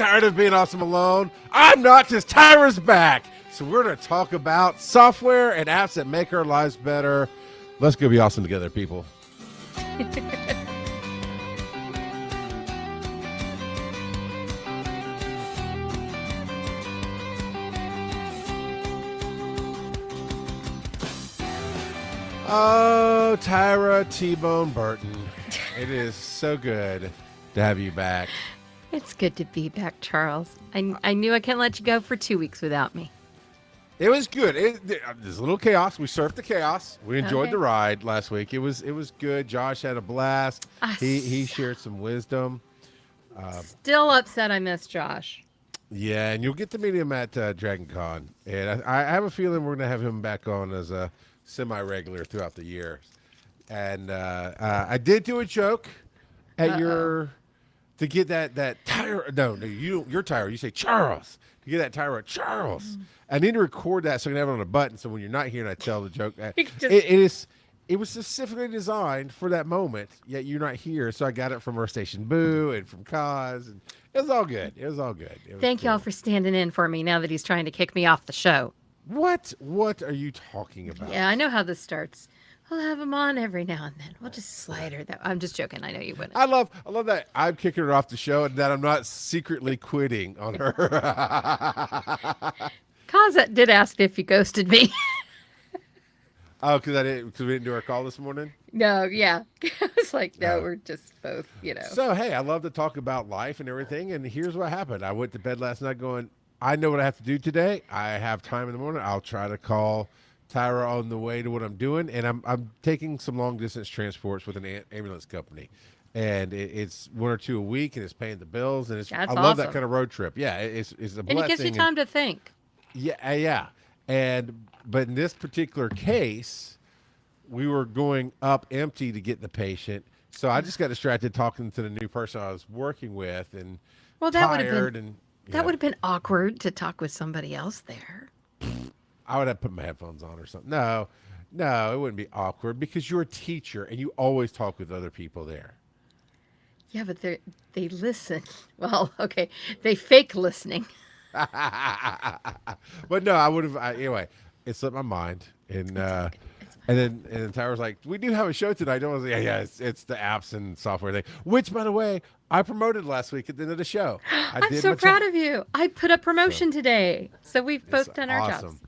tired of being awesome alone. I'm not, because Tyra's back. So we're going to talk about software and apps that make our lives better. Let's go be awesome together, people. Oh, Tyra T-Bone Burton. It is so good to have you back. It's good to be back, Charles. I knew I couldn't let you go for 2 weeks without me. It was good. There's a little chaos. We surfed the chaos. We enjoyed the ride last week. It was good. Josh had a blast. He shared some wisdom. Still upset I missed Josh. Yeah, and you'll get to meet him at Dragon Con. And I have a feeling we're going to have him back on as a semi-regular throughout the year. And I did do a joke at your to get that Tyra. No, you're Tyra. You say Charles to get that Tyra Charles. I need to record that so I can have it on a button. So when you're not here and I tell the joke, it was specifically designed for that moment. Yet you're not here, so I got it from our station Boo and from Kaz, and it was all good. It was all good. Thank y'all for standing in for me now that he's trying to kick me off the show. What are you talking about? Yeah, I know how this starts. We'll have him on every now and then. We'll just slide her. I'm just joking. I know you wouldn't. I love that I'm kicking her off the show and that I'm not secretly quitting on her. Kaz did ask if you ghosted me. Oh, because we didn't do our call this morning? No, yeah. I was like, no, we're just both, So, hey, I love to talk about life and everything, and here's what happened. I went to bed last night going, I know what I have to do today. I have time in the morning. I'll try to call Tyra on the way to what I'm doing, and I'm taking some long-distance transports with an ambulance company. And it's 1 or 2 a week, and it's paying the bills, and I love that kind of road trip. Yeah, it's a blessing. And it gives you time to think. Yeah. But in this particular case, we were going up empty to get the patient. So I just got distracted talking to the new person I was working with, and that would have been awkward to talk with somebody else there. I would have put my headphones on or something. No, it wouldn't be awkward because you're a teacher and you always talk with other people there. Yeah, but they listen. Well, okay, they fake listening. But no, I would have. Anyway, it slipped my mind, and then Tyra's like, "We do have a show tonight." I was like, "Yeah, it's the apps and software thing." Which, by the way, I promoted last week at the end of the show. I'm so proud of you. I put up promotion today, so we've both done our jobs.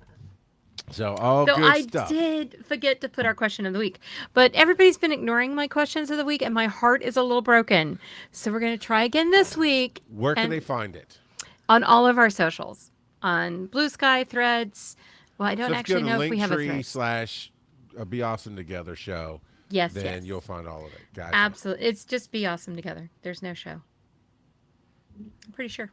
So good stuff. I did forget to put our question of the week, but everybody's been ignoring my questions of the week, and my heart is a little broken. So we're going to try again this week. Where can they find it? On all of our socials, on Blue Sky, Threads. Well, I don't actually know if we have a Threads. / Be Awesome Together show. Yes, then you'll find all of it. Gotcha. Absolutely. It's just Be Awesome Together. There's no show. I'm pretty sure.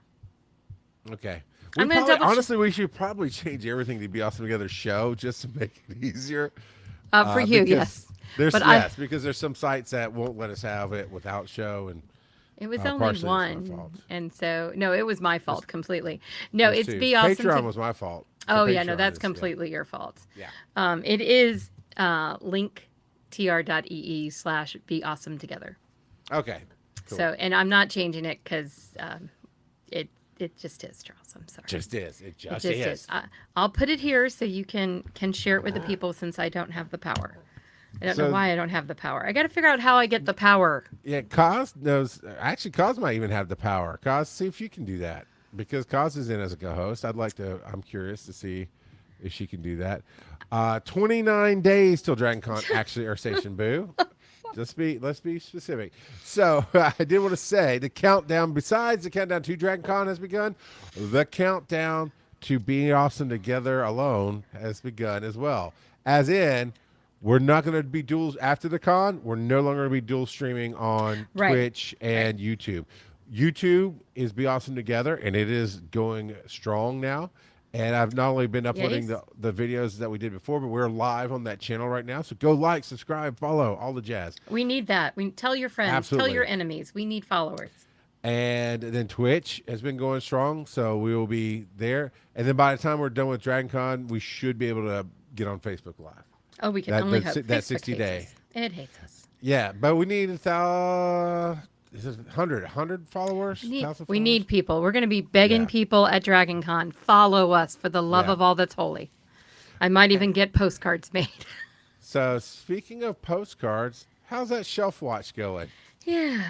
Okay. Honestly, we should probably change everything to Be Awesome Together show just to make it easier. For you, yes. Because there's some sites that won't let us have it without show, and it was only one, and so no, it was my fault completely. No, it's Be Awesome. Patreon was my fault. Oh yeah, no, that's completely your fault. Yeah. It is linktr.ee/Be Awesome Together. Okay. Cool. So, and I'm not changing it because it just is, Charles. I'm sorry. It just is. I'll put it here so you can share it with the people since I don't have the power. I don't know why I don't have the power. I got to figure out how I get the power. Yeah, Kaz knows. Actually, Kaz might even have the power. Kaz, see if you can do that. Because Kaz is in as a co-host. I'm curious to see if she can do that. 29 days till Dragon Con, actually, our station Boo. Let's be specific. So I did want to say the countdown, besides the countdown to Dragon Con has begun, the countdown to Be Awesome Together alone has begun as well. As in, we're not going to be dual after the con. We're no longer going to be dual streaming on Twitch and YouTube. YouTube is Be Awesome Together, and it is going strong now. And I've not only been uploading the videos that we did before, but we're live on that channel right now. So go like, subscribe, follow, all the jazz. We need that. Tell your friends, Absolutely. Tell your enemies. We need followers. And then Twitch has been going strong, so we will be there. And then by the time we're done with Dragon Con, we should be able to get on Facebook Live. Oh, we can only hope. That 60 day. It hates us. Yeah, but we need is it 100 followers? We need, 1,000 we followers? need people. We're going to be begging Yeah. people at Dragon Con. Follow us for the love Yeah. of all that's holy. I might even get postcards made. So speaking of postcards, how's that shelf watch going? Yeah.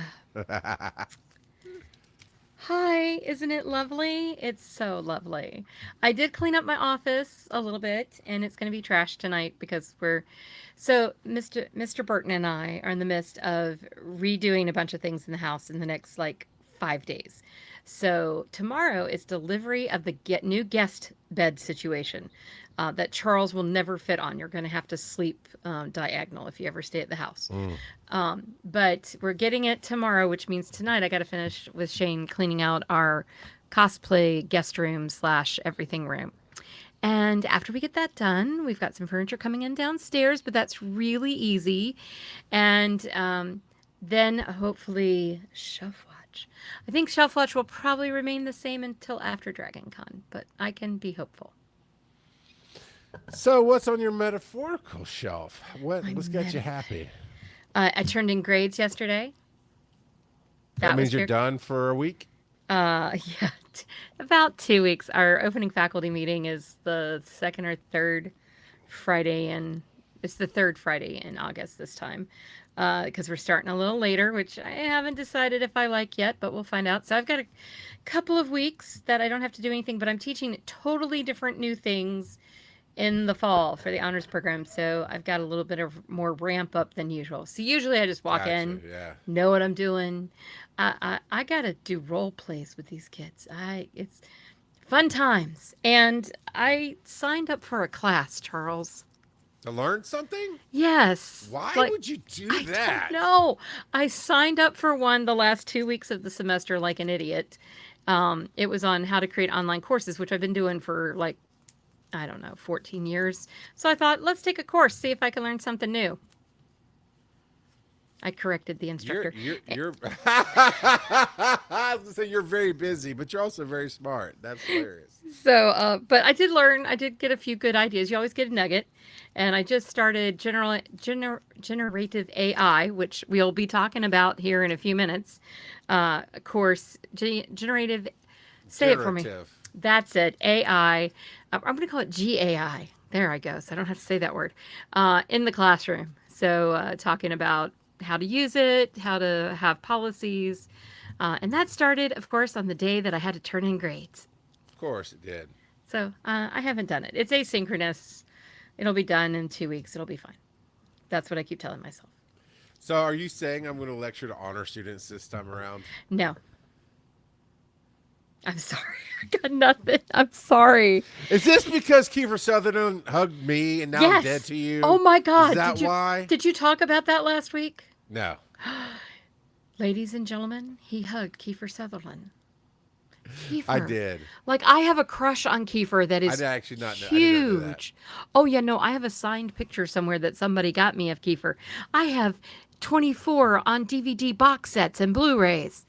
Hi, isn't it lovely? It's so lovely. I did clean up my office a little bit, and it's going to be trashed tonight because Mr. Burton and I are in the midst of redoing a bunch of things in the house in the next like 5 days. So tomorrow is delivery of the new guest bed situation that Charles will never fit on. You're going to have to sleep diagonal if you ever stay at the house. But we're getting it tomorrow, which means tonight I got to finish with Shane cleaning out our cosplay guest room / everything room. And after we get that done, we've got some furniture coming in downstairs, but that's really easy. And then hopefully Shelf Watch. I think Shelf Watch will probably remain the same until after Dragon Con, but I can be hopeful. So what's on your metaphorical shelf? What's got you happy? I turned in grades yesterday. That means was you're done for a week? Yeah, about 2 weeks. Our opening faculty meeting is the second or third Friday, and it's the third Friday in August this time, because we're starting a little later, which I haven't decided if I like yet, but we'll find out. So I've got a couple of weeks that I don't have to do anything, but I'm teaching totally different new things in the fall for the honors program. So I've got a little bit of more ramp up than usual. So usually I just walk in, know what I'm doing. I got to do role plays with these kids. It's fun times. And I signed up for a class, Charles. To learn something? Yes. Why would you do that? I don't know. I signed up for one the last 2 weeks of the semester like an idiot. It was on how to create online courses, which I've been doing for like, I don't know, 14 years. So I thought, let's take a course, see if I can learn something new. I corrected the instructor. You're I was gonna say you're very busy, but you're also very smart. That's hilarious. So, but I did learn. I did get a few good ideas. You always get a nugget, and I just started generative AI, which we'll be talking about here in a few minutes. Course generative. Say it for me. That's it. AI. I'm going to call it GAI. There I go. So I don't have to say that word in the classroom. So talking about how to use it, how to have policies. And that started, of course, on the day that I had to turn in grades. Of course it did. So I haven't done it. It's asynchronous. It'll be done in 2 weeks. It'll be fine. That's what I keep telling myself. So are you saying I'm going to lecture to honor students this time around? No. I'm sorry. I got nothing. I'm sorry. Is this because Kiefer Sutherland hugged me and now I'm dead to you? Oh my God. Is that why? Did you talk about that last week? No. Ladies and gentlemen, he hugged Kiefer Sutherland. Kiefer. I did. Like, I have a crush on Kiefer that is I actually not know, huge. I know that. Oh, yeah, no, I have a signed picture somewhere that somebody got me of Kiefer. I have 24 on DVD box sets and Blu-rays.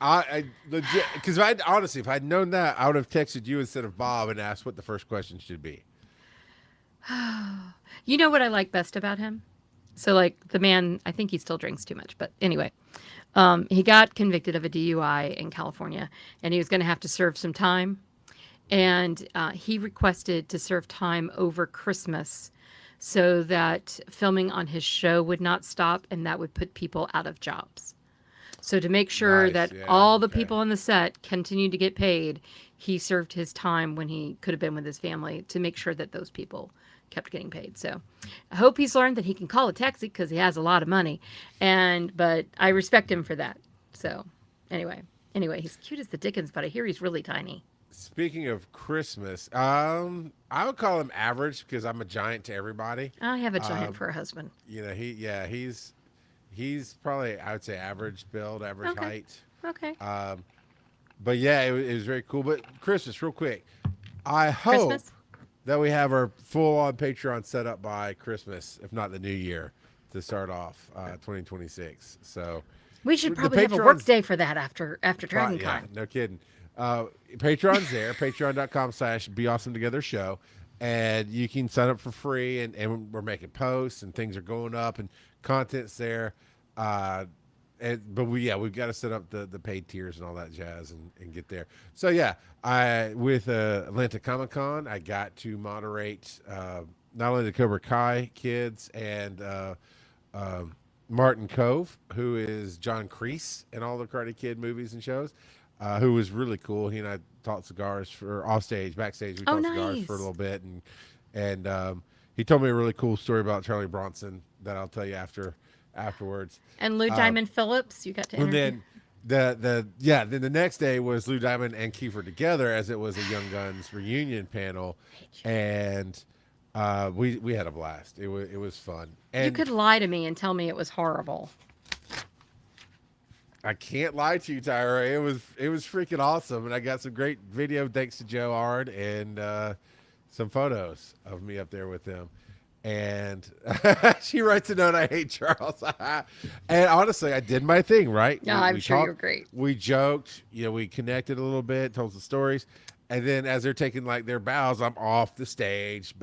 I legit, because honestly, if I'd known that, I would have texted you instead of Bob and asked what the first question should be. You know what I like best about him? So, like, the man, I think he still drinks too much, but anyway, he got convicted of a DUI in California, and he was going to have to serve some time. And he requested to serve time over Christmas so that filming on his show would not stop, and that would put people out of jobs. So to make sure that all the people on the set continued to get paid, he served his time when he could have been with his family to make sure that those people kept getting paid. So I hope he's learned that he can call a taxi because he has a lot of money. But I respect him for that. So anyway, he's cute as the dickens, but I hear he's really tiny. Speaking of Christmas, I would call him average because I'm a giant to everybody. I have a giant for a husband. You know, he's probably, I would say, average build, average height. Okay. But yeah, it was very cool. But Christmas, real quick, I hope that we have our full-on Patreon set up by Christmas, if not the new year, to start off 2026. So we should probably have a work day for that after Dragon Con. Yeah, no kidding. Patreon's there, patreon.com/BeAwesomeTogetherShow. And you can sign up for free, and we're making posts, and things are going up, and content's there. But we've got to set up the paid tiers and all that jazz and get there. So yeah, I with Atlanta Comic Con, I got to moderate not only the Cobra Kai kids and Martin Cove, who is John Kreese in all the Karate Kid movies and shows, who was really cool. He and I talked cigars for off stage, backstage. We Oh, talked cigars for a nice. little bit, and he told me a really cool story about Charlie Bronson that I'll tell you afterwards. And Lou Diamond Phillips, you got to And interview. then the next day was Lou Diamond and Kiefer together as it was a Young Guns reunion panel, and we had a blast. It was fun. You And could lie to me and tell me it was horrible. I can't lie to you, Tyra. It was freaking awesome, and I got some great video thanks to Joe Ard and some photos of me up there with them. And she writes a note. I hate Charles. And honestly, I did my thing, right? Yeah, I'm sure you're great. We joked. We connected a little bit, told some stories, and then as they're taking like their bows, I'm off the stage,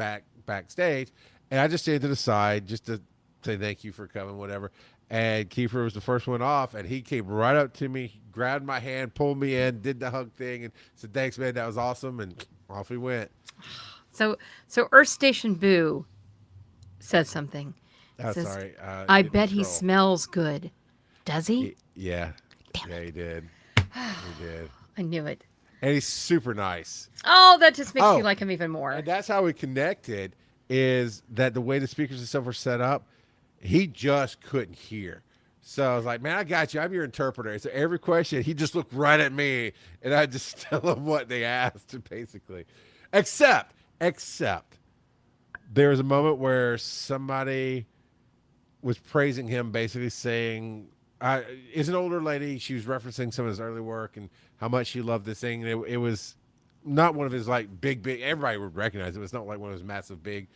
backstage, and I just stayed to the side just to say thank you for coming, whatever. And Kiefer was the first one off, and he came right up to me, grabbed my hand, pulled me in, did the hug thing, and said, "Thanks, man. That was awesome." And off we went. So Earth Station Boo says something. Oh, Says, sorry. I Didn't bet he scroll. smells good. Does he? Yeah. Damn Yeah, he did. He did. I knew it. And he's super nice. Oh, that just makes Oh. me like him even more. And that's how we connected, is that the way the speakers and stuff were set up, he just couldn't hear. So I was like, man, I got you. I'm your interpreter. So every question, he just looked right at me, and I just tell him what they asked, basically. Except, there was a moment where somebody was praising him, basically saying, it's an older lady. She was referencing some of his early work and how much she loved this thing. And it was not one of his like big, everybody would recognize it. It was not like one of his massive, big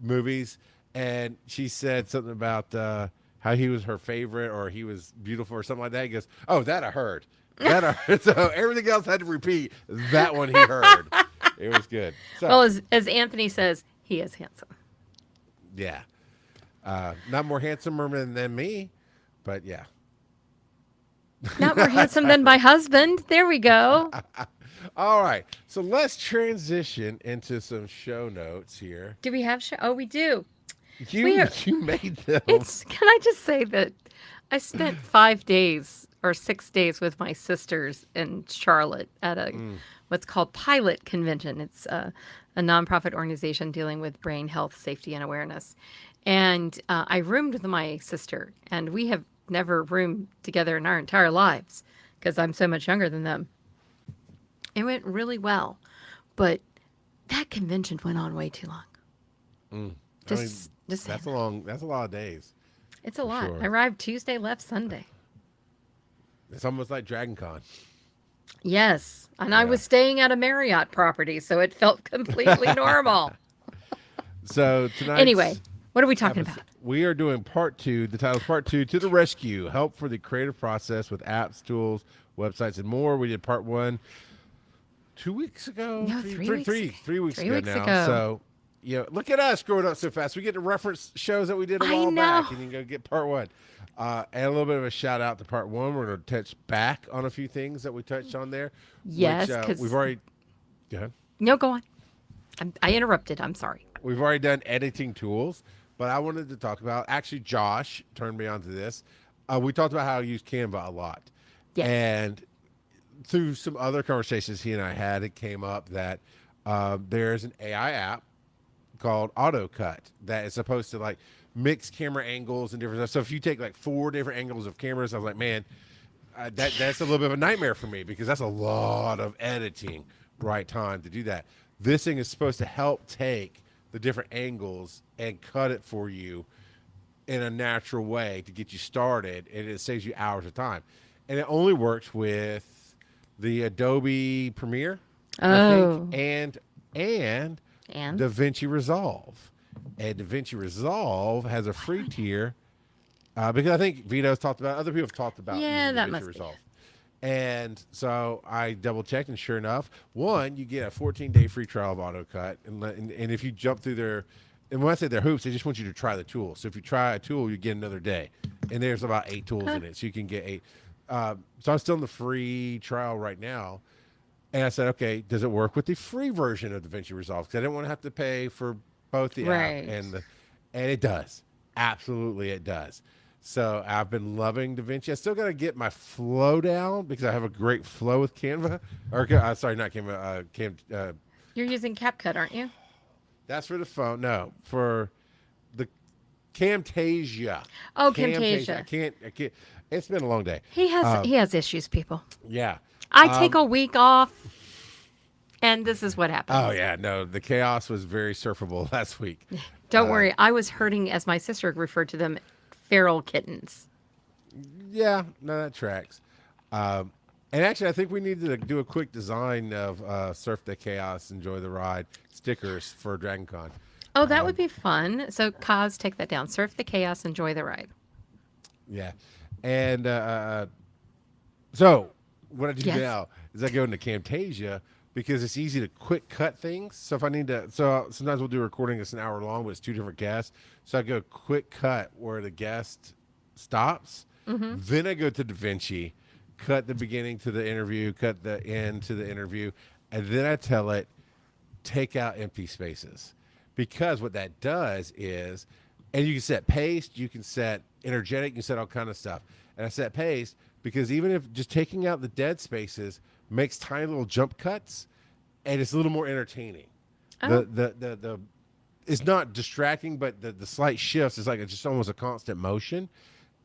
movies. And she said something about how he was her favorite or he was beautiful or something like that. He goes, "Oh, that I heard. That I heard." So everything else had to repeat that one he heard. It was good. So, Well, as Anthony says, he is handsome. yeah. Not more handsomer than me, but yeah. Not more handsome than my husband. There we go. All right. So let's transition into some show notes here. Do we have show? Oh, we do. You We are- you made them. Can I just say that I spent 5 days or 6 days with my sisters in Charlotte at a what's called Pilot Convention. It's a nonprofit organization dealing with brain health, safety, and awareness. And I roomed with my sister, and we have never roomed together in our entire lives because I'm so much younger than them. It went really well, but that convention went on way too long. Just That's saying. that's a lot of days. It's a lot. sure. I arrived Tuesday, left Sunday. It's almost like Dragon Con. Yes, and I Yeah. was staying at a Marriott property, so it felt completely normal. So tonight, Anyway, what are we talking about? we are doing part 2. The title's part 2, To the Rescue, Help for the Creative Process with Apps, Tools, Websites, and More. We did part 1 2 weeks ago. No, 3 weeks ago. 3 weeks 3 ago weeks now. ago. So, look at us growing up so fast. We get to reference shows that we did a I while back, know. and you can go get part 1. And a little bit of a shout out to part 1. We're going to touch back on a few things that we touched on there. Yes, which, 'cause- we've already. Go ahead. No, go on. I interrupted. I'm sorry. We've already done editing tools, but I wanted to talk about, actually, Josh turned me on to this. We talked about how I use Canva a lot. Yes. And through some other conversations he and I had, it came up that there's an AI app called AutoCut that is supposed to like mix camera angles and different stuff. So if you take like 4 different angles of cameras, I was like, man, that's a little bit of a nightmare for me because that's a lot of editing right time to do that. This thing is supposed to help take the different angles and cut it for you in a natural way to get you started, and it saves you hours of time. And it only works with the Adobe Premiere, I Oh. think, and And DaVinci Resolve. And DaVinci Resolve has a free tier because I think Vito's talked about, other people have talked about Yeah, using that DaVinci must be Resolve. And so I double checked, and sure enough, one, you get a 14-day free trial of AutoCut, and if you jump through their, and when I say their hoops, they just want you to try the tool. So if you try a tool, you get another day. and there's about 8 tools Huh. in it, so you can get 8. So I'm still in the free trial right now, and I said, okay, does it work with the free version of DaVinci Resolve? Because I didn't want to have to pay for both the app Right. and it does. Absolutely, it does. So I've been loving DaVinci. I still got to get my flow down because I have a great flow with Canva. Or sorry, not Canva. You're using CapCut, aren't you? That's for the phone. No, for the Camtasia. Oh, Camtasia. Camtasia. I can't. It's been a long day. He has issues, people. Yeah. I take a week off, and this is what happens. Oh yeah. No, the chaos was very surfable last week. Don't worry, I was hurting, as my sister referred to them, feral kittens. Yeah. No, that tracks. And actually, I think we need to do a quick design of Surf the Chaos, Enjoy the Ride stickers for DragonCon. Oh, that would be fun. So, Kaz, take that down. Surf the chaos, enjoy the ride. Yeah. And so what I do Yes. now is I go into Camtasia because it's easy to quick cut things. So if I need to, so sometimes we'll do a recording that's an hour long, but it's 2 different guests. So I go quick cut where the guest stops. Then I go to DaVinci, cut the beginning to the interview, cut the end to the interview, and then I tell it, take out empty spaces. Because what that does is, and you can set paste, you can set energetic, you can set all kind of stuff. And I set paste because even if just taking out the dead spaces makes tiny little jump cuts, and it's a little more entertaining. Oh. The it's not distracting, but the slight shifts is like it's just almost a constant motion,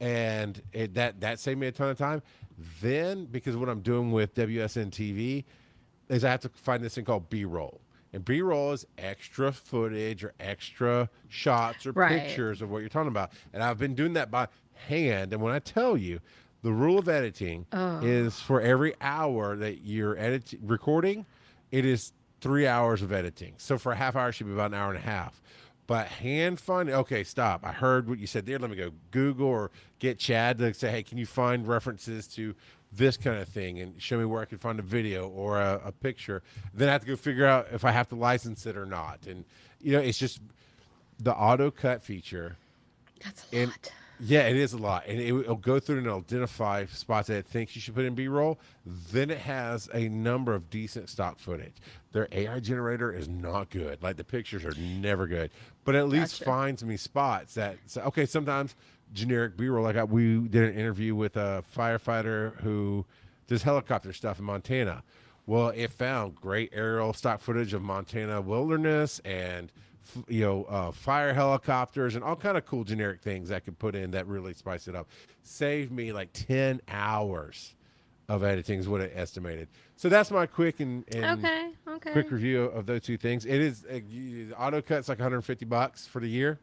and that saved me a ton of time. Then because what I'm doing with WSN TV is I have to find this thing called B-roll. And B-roll is extra footage or extra shots or Right. pictures of what you're talking about. And I've been doing that by hand. And when I tell you, the rule of editing is for every hour that you're recording, it is 3 hours of editing. So for a half hour, it should be about an hour and a half. But hand finding, okay, stop. I heard what you said there. Let me go Google or get Chad to say, hey, can you find references to this kind of thing and show me where I can find a video or a picture. Then I have to go figure out if I have to license it or not. And, it's just the auto cut feature. That's a lot. Yeah, it is a lot. And it'll go through and it'll identify spots that it thinks you should put in B-roll. Then it has a number of decent stock footage. Their AI generator is not good. Like the pictures are never good. But at least finds me spots that, okay, sometimes generic B-roll. We did an interview with a firefighter who does helicopter stuff in Montana. Well, it found great aerial stock footage of Montana wilderness and fire helicopters and all kind of cool generic things I could put in that really spice it up. Saved me like 10 hours of editing is what it estimated. So that's my quick and Okay. quick review of those two things. It is AutoCut's like $150 for the year.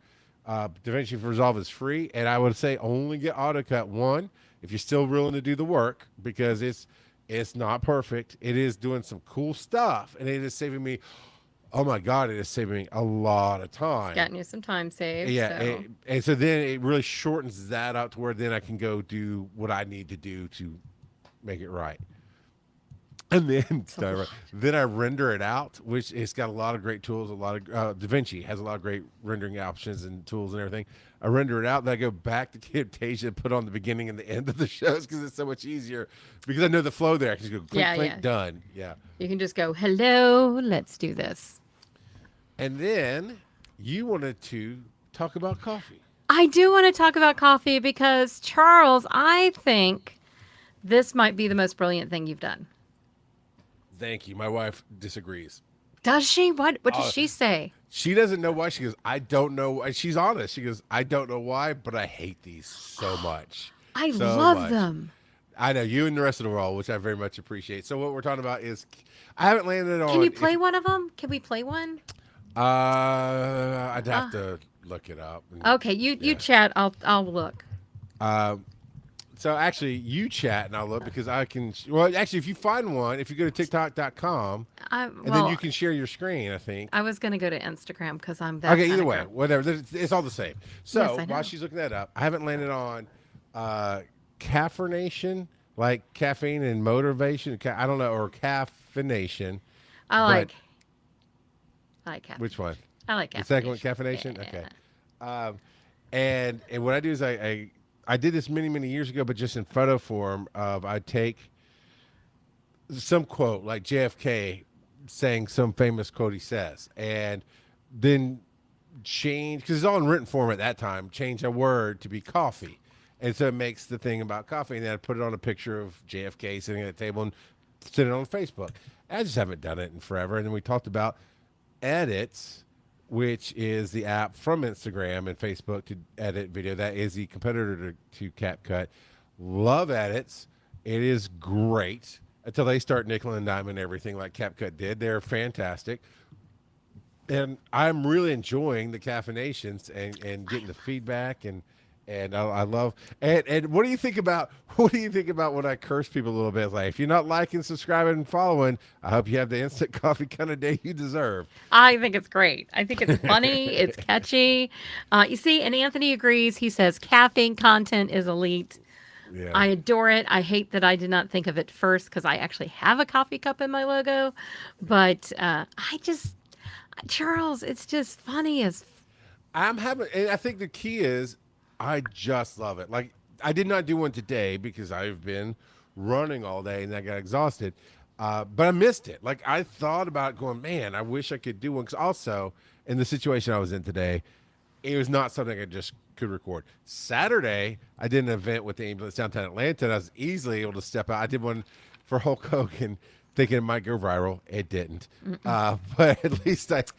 DaVinci Resolve is free, and I would say only get AutoCut one if you're still willing to do the work because it's not perfect. It is doing some cool stuff, and it is saving me. Oh my God, it is saving me a lot of time. It's gotten you some time saved. Yeah, So. and so then it really shortens that out to where then I can go do what I need to do to make it right. And then, then I render it out, which it's got a lot of great tools. A lot of DaVinci has a lot of great rendering options and tools and everything. I render it out, then I go back to Camtasia and put on the beginning and the end of the shows because it's so much easier. Because I know the flow there. I can just go click, click, done. Yeah. You can just go, hello, let's do this. And then you wanted to talk about coffee. I do want to talk about coffee because, Charles, I think this might be the most brilliant thing you've done. Thank you. My wife disagrees. Does she? What does she say? She doesn't know why. She goes, I don't know. And she's honest. She goes, I don't know why, but I hate these so much. I so love much. them. I know you and the rest of the world, which I very much appreciate. So what we're talking about is, I haven't landed on. Can you play one of them? Can we play one? I'd have to look it up. Okay, you chat. I'll look. So actually, you chat and I'll look because I can. Well, actually, if you find one, if you go to TikTok.com, and then you can share your screen. I think. I was gonna go to Instagram because I'm that. Okay, either way, whatever. It's all the same. So Yes, while she's looking that up, I haven't landed on caffeination, like caffeine and motivation. I don't know, or caffeination. I like caffeination. Which one? I like caffeination. The second one, caffeination. Yeah. Okay. And what I do is I I did this many years ago, but just in photo form. I'd take some quote like JFK saying some famous quote he says, and then change because it's all in written form at that time. Change a word to be coffee, and so it makes the thing about coffee. And then I put it on a picture of JFK sitting at a table and sitting on Facebook. I just haven't done it in forever. And then we talked about Edits, which is the app from Instagram and Facebook to edit video. That is the competitor to CapCut. Love Edits. It is great until they start nickel and diming everything like CapCut did. They're fantastic. And I'm really enjoying the caffeinations and getting the feedback and I love and what do you think about when I curse people a little bit? Like, if you're not liking, subscribing, and following, I hope you have the instant coffee kind of day you deserve. I think it's great. I think it's funny. It's catchy. You see, and Anthony agrees. He says caffeine content is elite. Yeah. I adore it. I hate that I did not think of it first because I actually have a coffee cup in my logo. But Charles, it's just funny as. And I think the key is I just love it. Like, I did not do one today because I've been running all day and I got exhausted. But I missed it. Like, I thought about going, man, I wish I could do one. Because also, in the situation I was in today, it was not something I just could record. Saturday, I did an event with the ambulance downtown Atlanta, and I was easily able to step out. I did one for Hulk Hogan, thinking it might go viral. It didn't. But at least There's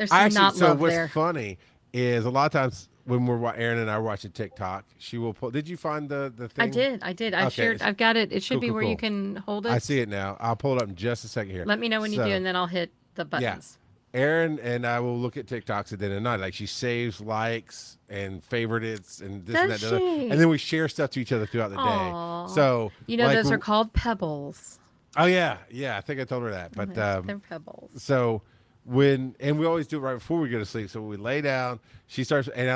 some not so love what's there. funny is a lot of times when Aaron and I are watching TikTok, she will pull. Did you find the thing? I did. I Okay. shared. I've got it. It should be Cool. where you can hold it. I see it now. I'll pull it up in just a second here. Let me know when you do, and then I'll hit the buttons. Aaron and I will look at TikToks at the end of the night. Like, she saves likes and favorites and this and that. Does And, she? and then we share stuff to each other throughout the Aw. day. So like, those are called pebbles. Oh yeah. I think I told her that. But They're pebbles. so and we always do it right before we go to sleep. So we lay down. She starts, and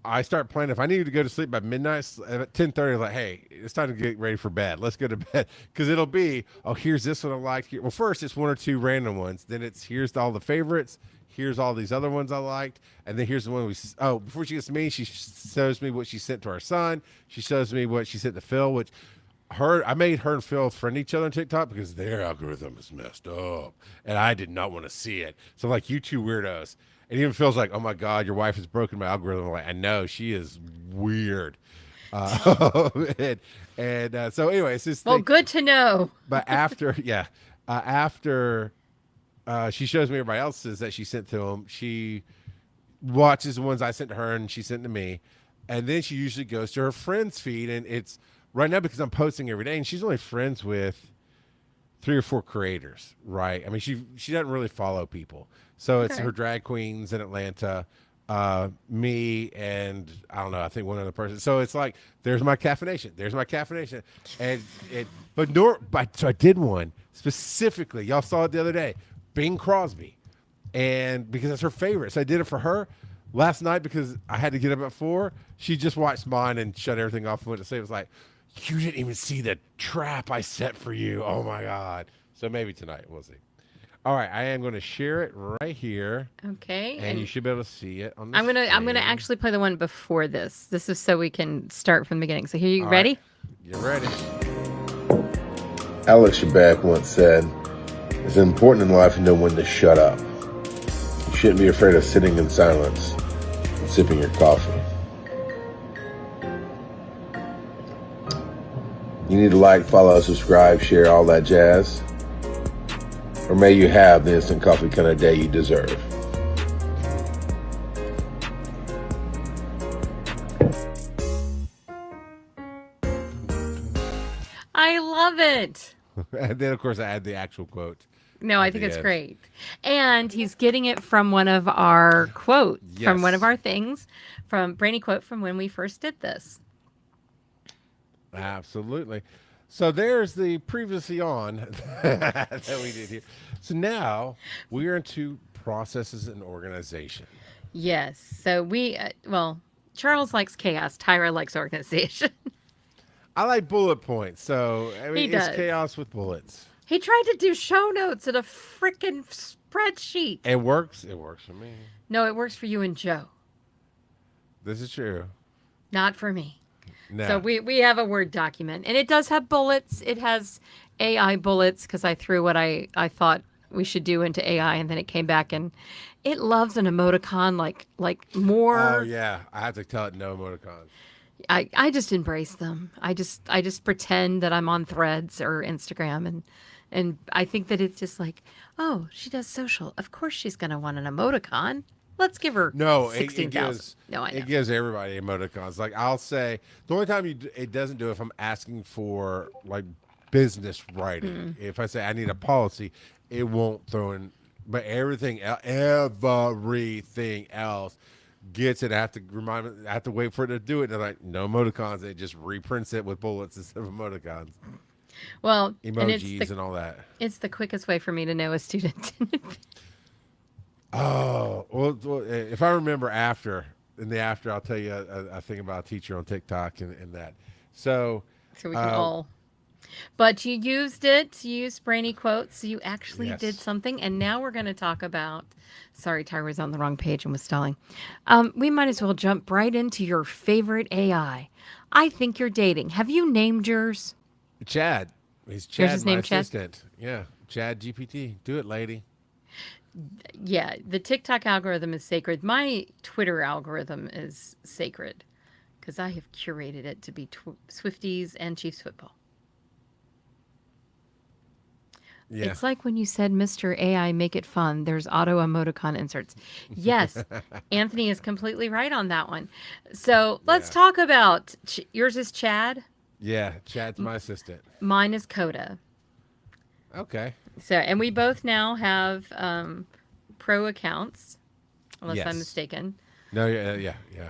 I start planning. If I need to go to sleep by midnight at 10:30, like, hey, it's time to get ready for bed. Let's go to bed, because it'll be, oh, here's this one I liked. Well, first it's one or two random ones. Then it's here's all the favorites. Here's all these other ones I liked, and then here's the one before she gets to me, she shows me what she sent to our son. She shows me what she sent to Phil, which I made her and Phil friend each other on TikTok because their algorithm is messed up, and I did not want to see it. So I'm like, you two weirdos. And even Phil's like, oh my God, your wife has broken my algorithm. I'm like, I know, she is weird. So anyway, it's this thing. Good to know. But after she shows me everybody else's that she sent to him, she watches the ones I sent to her and she sent to me. And then she usually goes to her friends' feed. And it's right now because I'm posting every day, and she's only friends with 3 or 4 creators, right? I mean, she doesn't really follow people. So it's her drag queens in Atlanta, me, and I don't know, I think one other person. So it's like, there's my caffeination. So I did one specifically. Y'all saw it the other day. Bing Crosby. And because that's her favorite. So I did it for her. Last night, because I had to get up at 4, she just watched mine and shut everything off and went to sleep. It was like, you didn't even see the trap I set for you. Oh my God. So maybe tonight, we'll see. All right, I am going to share it right here. Okay. And you should be able to see it on the I'm gonna actually play the one before this. This is so we can start from the beginning. So here, you ready? You're ready. Alex Trebek once said, it's important in life to know when to shut up. You shouldn't be afraid of sitting in silence and sipping your coffee. You need to like, follow, subscribe, share, all that jazz. Or may you have the instant coffee kind of day you deserve. I love it. And then, of course, I add the actual quote. No, I think it's great. And he's getting it from one of our quotes, from one of our things, from Brainy quote from when we first did this. Absolutely. So there's the previously on that we did here. So now we're into processes and organization. Yes. So Charles likes chaos. Tyra likes organization. I like bullet points. So I mean, it's does. chaos with bullets. He tried to do show notes in a freaking spreadsheet. It works. It works for me. No, it works for you and Joe. This is true. Not for me. No. So we have a Word document, and it does have bullets. It has AI bullets because I threw what I thought we should do into AI, and then it came back and it loves an emoticon like Oh more. yeah, I have to tell it no emoticons. I just embrace them. I just pretend that I'm on Threads or Instagram, and I think that it's just like, oh, she does social. Of course she's gonna want an emoticon. Let's give her No, it 16,000. gives No, I know. it gives everybody emoticons. Like I'll say, the only time it doesn't do it if I'm asking for like business writing. If I say I need a policy, it won't throw in. But everything else gets it. I have to remind it. I have to wait for it to do it. And they're like, no emoticons. It just reprints it with bullets instead of emoticons, Well, and emojis, and all that. it's the quickest way for me to know a student. Oh, well, if I remember after, I'll tell you a thing about a teacher on TikTok and that. So, So we can all. But you used it. You used brainy quotes. So you actually Yes. did something. And now we're going to talk about. Sorry, Tyra was on the wrong page and was stalling. We might as well jump right into your favorite AI. I think you're dating. Have you named yours? Chad. He's Yours Chad, is my named Chad? assistant. Yeah, Chad GPT. Do it, lady. Yeah, the TikTok algorithm is sacred. My Twitter algorithm is sacred because I have curated it to be Swifties and Chiefs football. Yeah. It's like when you said, Mr. AI, make it fun. There's auto emoticon inserts. Yes, Anthony is completely right on that one. So let's Yeah. talk about yours is Chad. Yeah, Chad's my assistant. Mine is Coda. Okay. So, and we both now have pro accounts, unless I'm Yes. mistaken. No, yeah.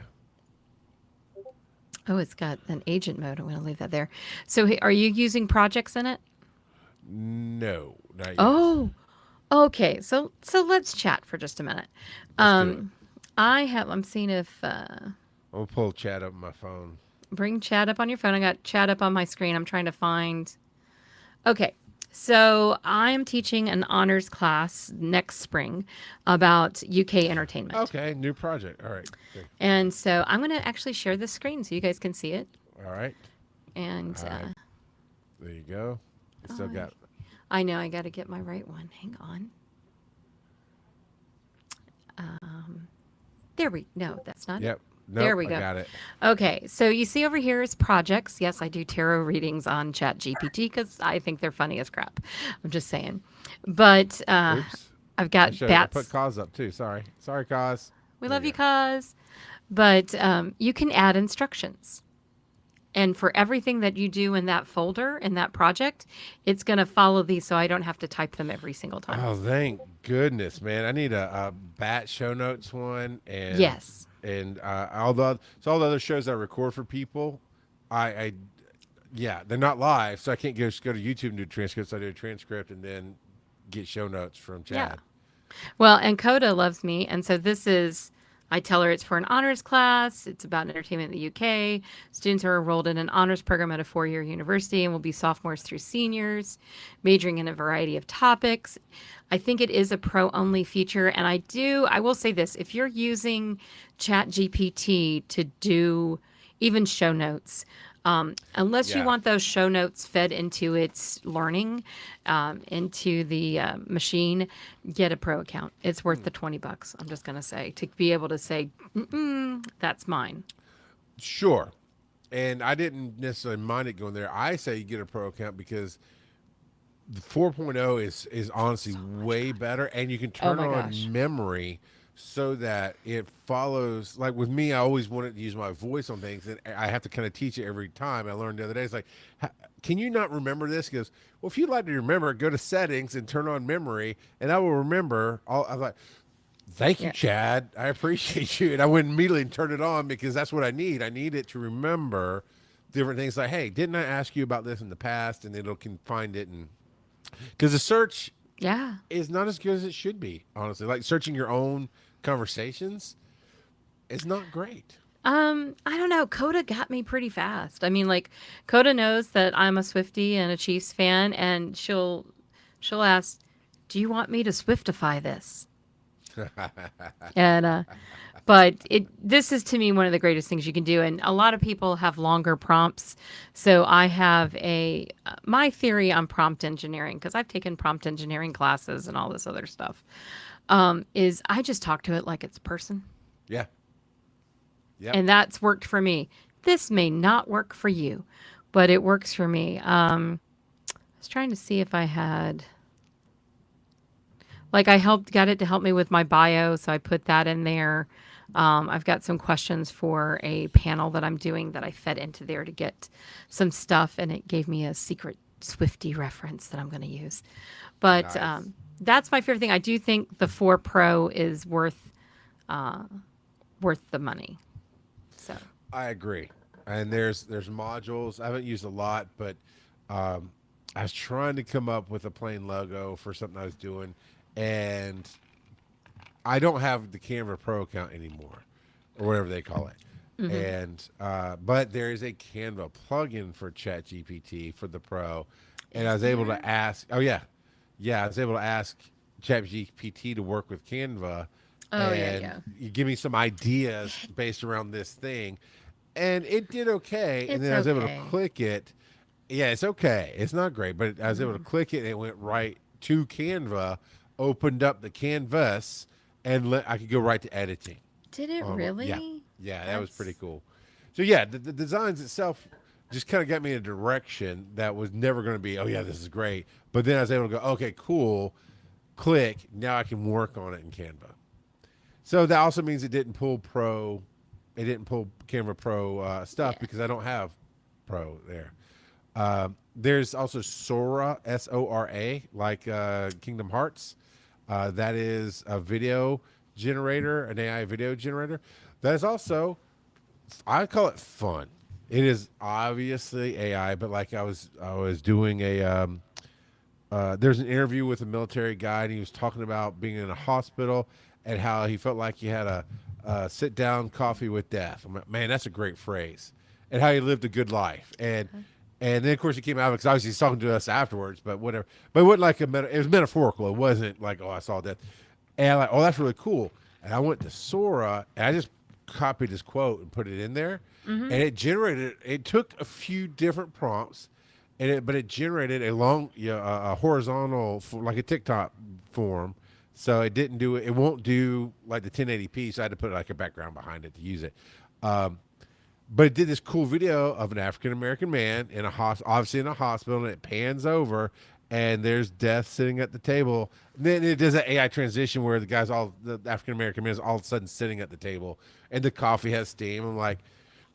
Oh, it's got an agent mode. I'm going to leave that there. So, are you using projects in it? No, not yet. Oh, okay. So let's chat for just a minute. Let's do it. I'm seeing if I'm gonna pull Chad up on my phone. bring chat up on your phone. I got chat up on my screen. I'm trying to find. Okay. So I'm teaching an honors class next spring about UK entertainment. Okay, new project. All right. Okay. And so I'm going to actually share the screen so you guys can see it. All right. And All right. There you go. You still got. I know I got to get my right one. Hang on. No, that's not it. Yep. Nope, There we go. I got it. Okay, so you see over here is projects. Yes, I do tarot readings on ChatGPT because I think they're funny as crap. I'm just saying. But Oops. I've got I bats. put Cause up too. Sorry, Cause. We There love you, go. cuz. But you can add instructions. And for everything that you do in that folder, in that project, it's going to follow these so I don't have to type them every single time. Oh, thank goodness, man! I need a bat show notes one, and Yes. and all the other shows I record for people, yeah, they're not live, so I can't just go to YouTube and do transcripts. I do a transcript and then get show notes from Chad. Yeah. Well, and Coda loves me. And so I tell her it's for an honors class. It's about entertainment in the UK. Students are enrolled in an honors program at a 4-year university and will be sophomores through seniors, majoring in a variety of topics. I think it is a pro-only feature. And I will say this, if you're using ChatGPT to do even show notes, unless you Yeah. want those show notes fed into its learning, into the machine, get a pro account. It's worth the $20. I'm just going to say, to be able to say, that's mine. Sure. And I didn't necessarily mind it going there. I say you get a pro account because the 4.0 is honestly way better, and you can turn my on gosh. memory so that it follows. Like with me, I always wanted to use my voice on things, and I have to kind of teach it every time. I learned the other day, it's like, can you not remember this? He goes, well, if you'd like to remember, go to settings and turn on memory, and I will remember. I was like, thank you, Yeah. Chad. I appreciate you. And I went immediately and turned it on because that's what I need. I need it to remember different things. Like, hey, didn't I ask you about this in the past? And it can find it. And because the search Yeah. is not as good as it should be, honestly. Like searching your own conversations is not great. I don't know. Coda got me pretty fast. I mean, like, Coda knows that I'm a Swiftie and a Chiefs fan, and she'll ask, do you want me to Swiftify this? And but this is to me one of the greatest things you can do. And a lot of people have longer prompts. So I have my theory on prompt engineering, because I've taken prompt engineering classes and all this other stuff, is I just talk to it like it's a person. Yeah. Yep. And that's worked for me. This may not work for you, but it works for me. I was trying to see if I had, like, got it to help me with my bio, so I put that in there. I've got some questions for a panel that I'm doing that I fed into there to get some stuff, and it gave me a secret Swiftie reference that I'm going to use. But Nice. that's my favorite thing. I do think the 4 Pro is worth the money. So I agree. And there's modules. I haven't used a lot, but I was trying to come up with a plain logo for something I was doing, and I don't have the Canva Pro account anymore, or whatever they call it. And but there is a Canva plugin for ChatGPT for the Pro, and I was able to ask. Oh yeah, I was able to ask ChatGPT to work with Canva, Oh, yeah, and yeah. you give me some ideas based around this thing, and it did okay. And It's then I was able to okay. click it. Yeah, it's okay. It's not great, but I was able to click it, and it went right to Canva, opened up the canvas, and I could go right to editing. Did it really? Yeah, that was pretty That's cool. So yeah, the designs itself just kind of got me in a direction that was never going to be, oh yeah, this is great. But then I was able to go, okay, cool. Click. Now I can work on it in Canva. So that also means it didn't pull Canva Pro stuff Yeah. because I don't have Pro there. There's also Sora, Sora, like Kingdom Hearts. That is a video generator, an AI video generator. That is also, I call it fun. It is obviously AI, but like I was doing there's an interview with a military guy, and he was talking about being in a hospital and how he felt like he had a sit down coffee with death. I'm like, man, that's a great phrase, and how he lived a good life. And then of course he came out because obviously he's talking to us afterwards, but whatever. But it wasn't like it was metaphorical. It wasn't like, oh, I saw death, and I'm like, oh, that's really cool. And I went to Sora and I just copied his quote and put it in there, and it generated. It took a few different prompts, but it generated a long, a horizontal, like a TikTok form. So it didn't do it. It won't do like the 1080p. So I had to put like a background behind it to use it. But it did this cool video of an African American man in obviously in a hospital, and it pans over, and there's death sitting at the table. And then it does an AI transition where the African American man is all of a sudden sitting at the table, and the coffee has steam. I'm like,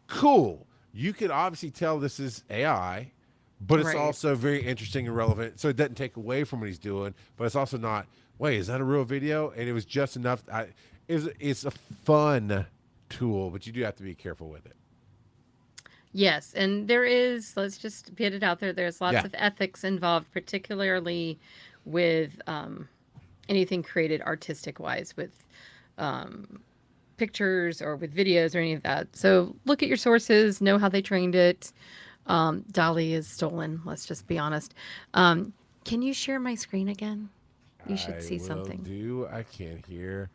cool. You can obviously tell this is AI, but it's Right. also very interesting and relevant. So it doesn't take away from what he's doing, but it's also not, wait, is that a real video? And it was just enough. It's a fun tool, but you do have to be careful with it. Yes, and let's just get it out there, there's lots Yeah. of ethics involved, particularly with anything created artistic wise, with pictures or with videos or any of that. So look at your sources, know how they trained it. Dolly is stolen, let's just be honest. Can you share my screen again? You should see something. I can't hear.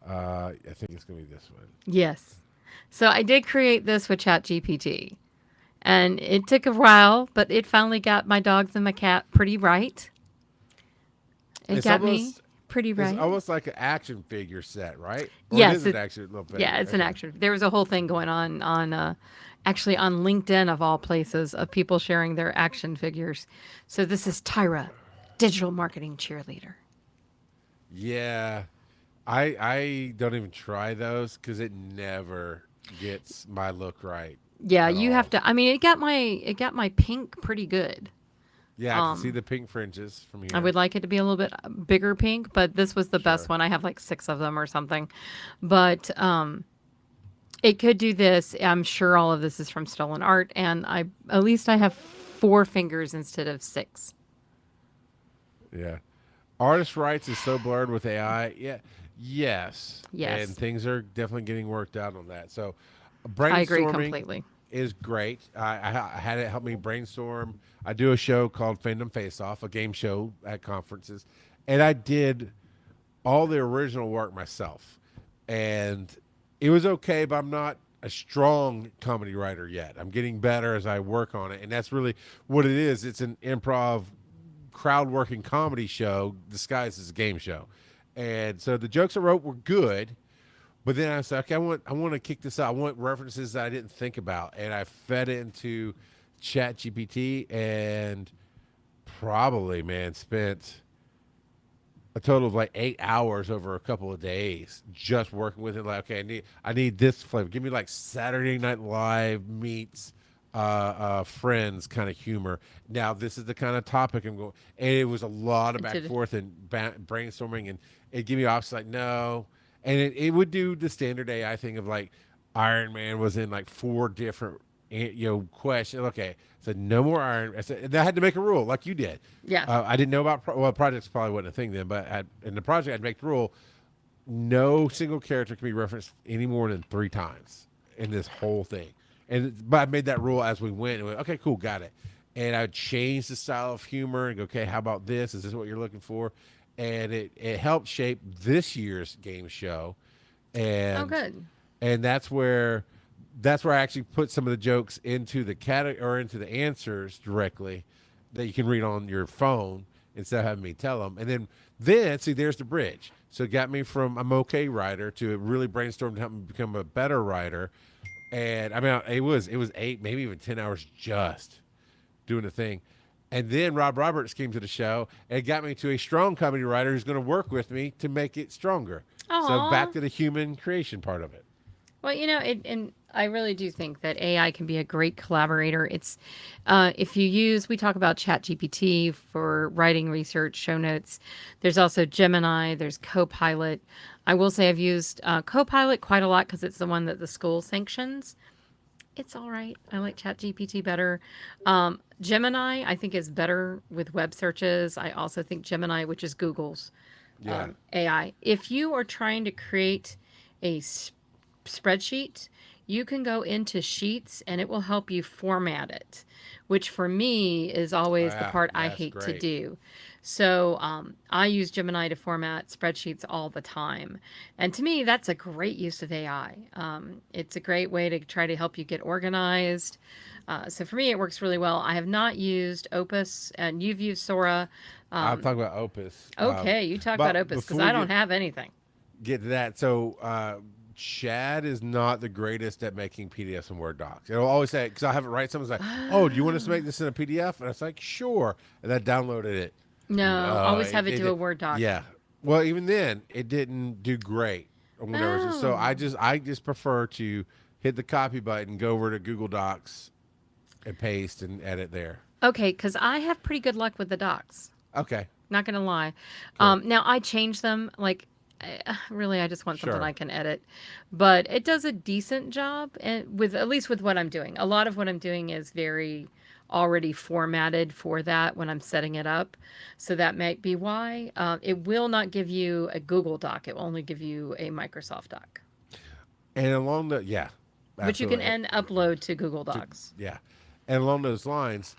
I think it's going to be this one. Yes. So I did create this with ChatGPT, and it took a while, but it finally got my dogs and my cat pretty right. It It's got me almost- pretty It's right. almost like an action figure set, right? Or Yes, it is an action little figure. Yeah, it's an Okay. action. There was a whole thing going on actually on LinkedIn of all places of people sharing their action figures. So this is Tyra, digital marketing cheerleader. Yeah. I don't even try those because it never gets my look right. Yeah, At you all. have to. I mean, it got my pink pretty good. Yeah, I can see the pink fringes from here. I would like it to be a little bit bigger pink, but this was the best Sure. one. I have like 6 of them or something. But it could do this. I'm sure all of this is from stolen art, and at least I have 4 fingers instead of 6. Yeah. Artist rights is so blurred with AI. Yeah. Yes. Yes. And things are definitely getting worked out on that. So I agree brainstorming completely. is great. I had it help me brainstorm. I do a show called Fandom Face Off, a game show at conferences. And I did all the original work myself, and it was okay, but I'm not a strong comedy writer yet. I'm getting better as I work on it, and that's really what it is. It's an improv, crowd working comedy show disguised as a game show, and so the jokes I wrote were good. But then I was like, okay, I want to kick this out. I want references that I didn't think about, and I fed it into ChatGPT, and probably, man, spent a total of like 8 hours over a couple of days just working with it. Like, okay, I need this flavor. Give me like Saturday Night Live meets Friends kind of humor. Now this is the kind of topic I'm going. And it was a lot of back and forth and brainstorming, and it gave me options like no, and it would do the standard AI thing of like Iron Man was in like 4 different questions. Okay, so no more Iron. I said, and I had to make a rule like you did. Yeah. I didn't know about projects probably wasn't a thing then, but in the project I'd make the rule: no single character can be referenced any more than 3 times in this whole thing. But I made that rule as we went. And went, okay, cool, got it. And I would change the style of humor and go, okay, how about this? Is this what you're looking for? And it helped shape this year's game show. And good. And that's where I actually put some of the jokes into the or into the answers directly that you can read on your phone instead of having me tell them. And then see, there's the bridge. So it got me from I'm okay writer to really brainstorm to help me become a better writer. And I mean, it was 8, maybe even 10 hours just doing the thing. And then Rob Roberts came to the show and got me to a strong comedy writer who's going to work with me to make it stronger. Aww. So back to the human creation part of it. Well, and I really do think that AI can be a great collaborator. It's if you use, we talk about ChatGPT for writing research, show notes. There's also Gemini. There's Copilot. I will say I've used Copilot quite a lot because it's the one that the school sanctions. It's all right. I like ChatGPT better. Gemini, I think, is better with web searches. I also think Gemini, which is Google's AI. If you are trying to create a spreadsheet, you can go into Sheets and it will help you format it, which for me is always the part I hate to do. So I use Gemini to format spreadsheets all the time. And to me, that's a great use of AI. It's a great way to try to help you get organized. So for me, it works really well. I have not used Opus, and you've used Sora. I'll talk about Opus. Okay, you talk about Opus because I don't have anything. Get to that. So Chad is not the greatest at making PDFs and Word docs. It'll always say, because I have it right, someone's like, oh, do you want us to make this in a PDF? And it's like, sure. And I downloaded it. No, always have it do a Word doc. Yeah. Well, even then, it didn't do great. Or whatever. Oh. So I just prefer to hit the copy button, go over to Google Docs, and paste and edit there. Okay, because I have pretty good luck with the docs. Okay. Not going to lie. Cool. Now, I change them. Like, really, I just want something Sure. I can edit. But it does a decent job, and at least with what I'm doing. A lot of what I'm doing is very already formatted for that when I'm setting it up. So that might be why. It will not give you a Google Doc. It will only give you a Microsoft Doc. And along the, yeah. But you can absolutely. upload to Google Docs. Yeah. And along those lines,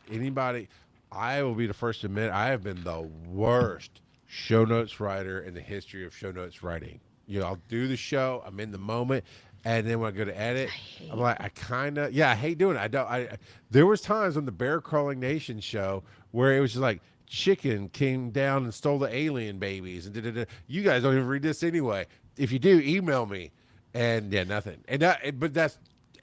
I will be the first to admit, I have been the worst show notes writer in the history of show notes writing. I'll do the show, I'm in the moment, and then when I go to edit, I'm like, I hate doing it. There was times on the Bear Crawling Nation show where it was just like, chicken came down and stole the alien babies, and da-da-da. You guys don't even read this anyway. If you do, email me. And yeah, nothing. But that's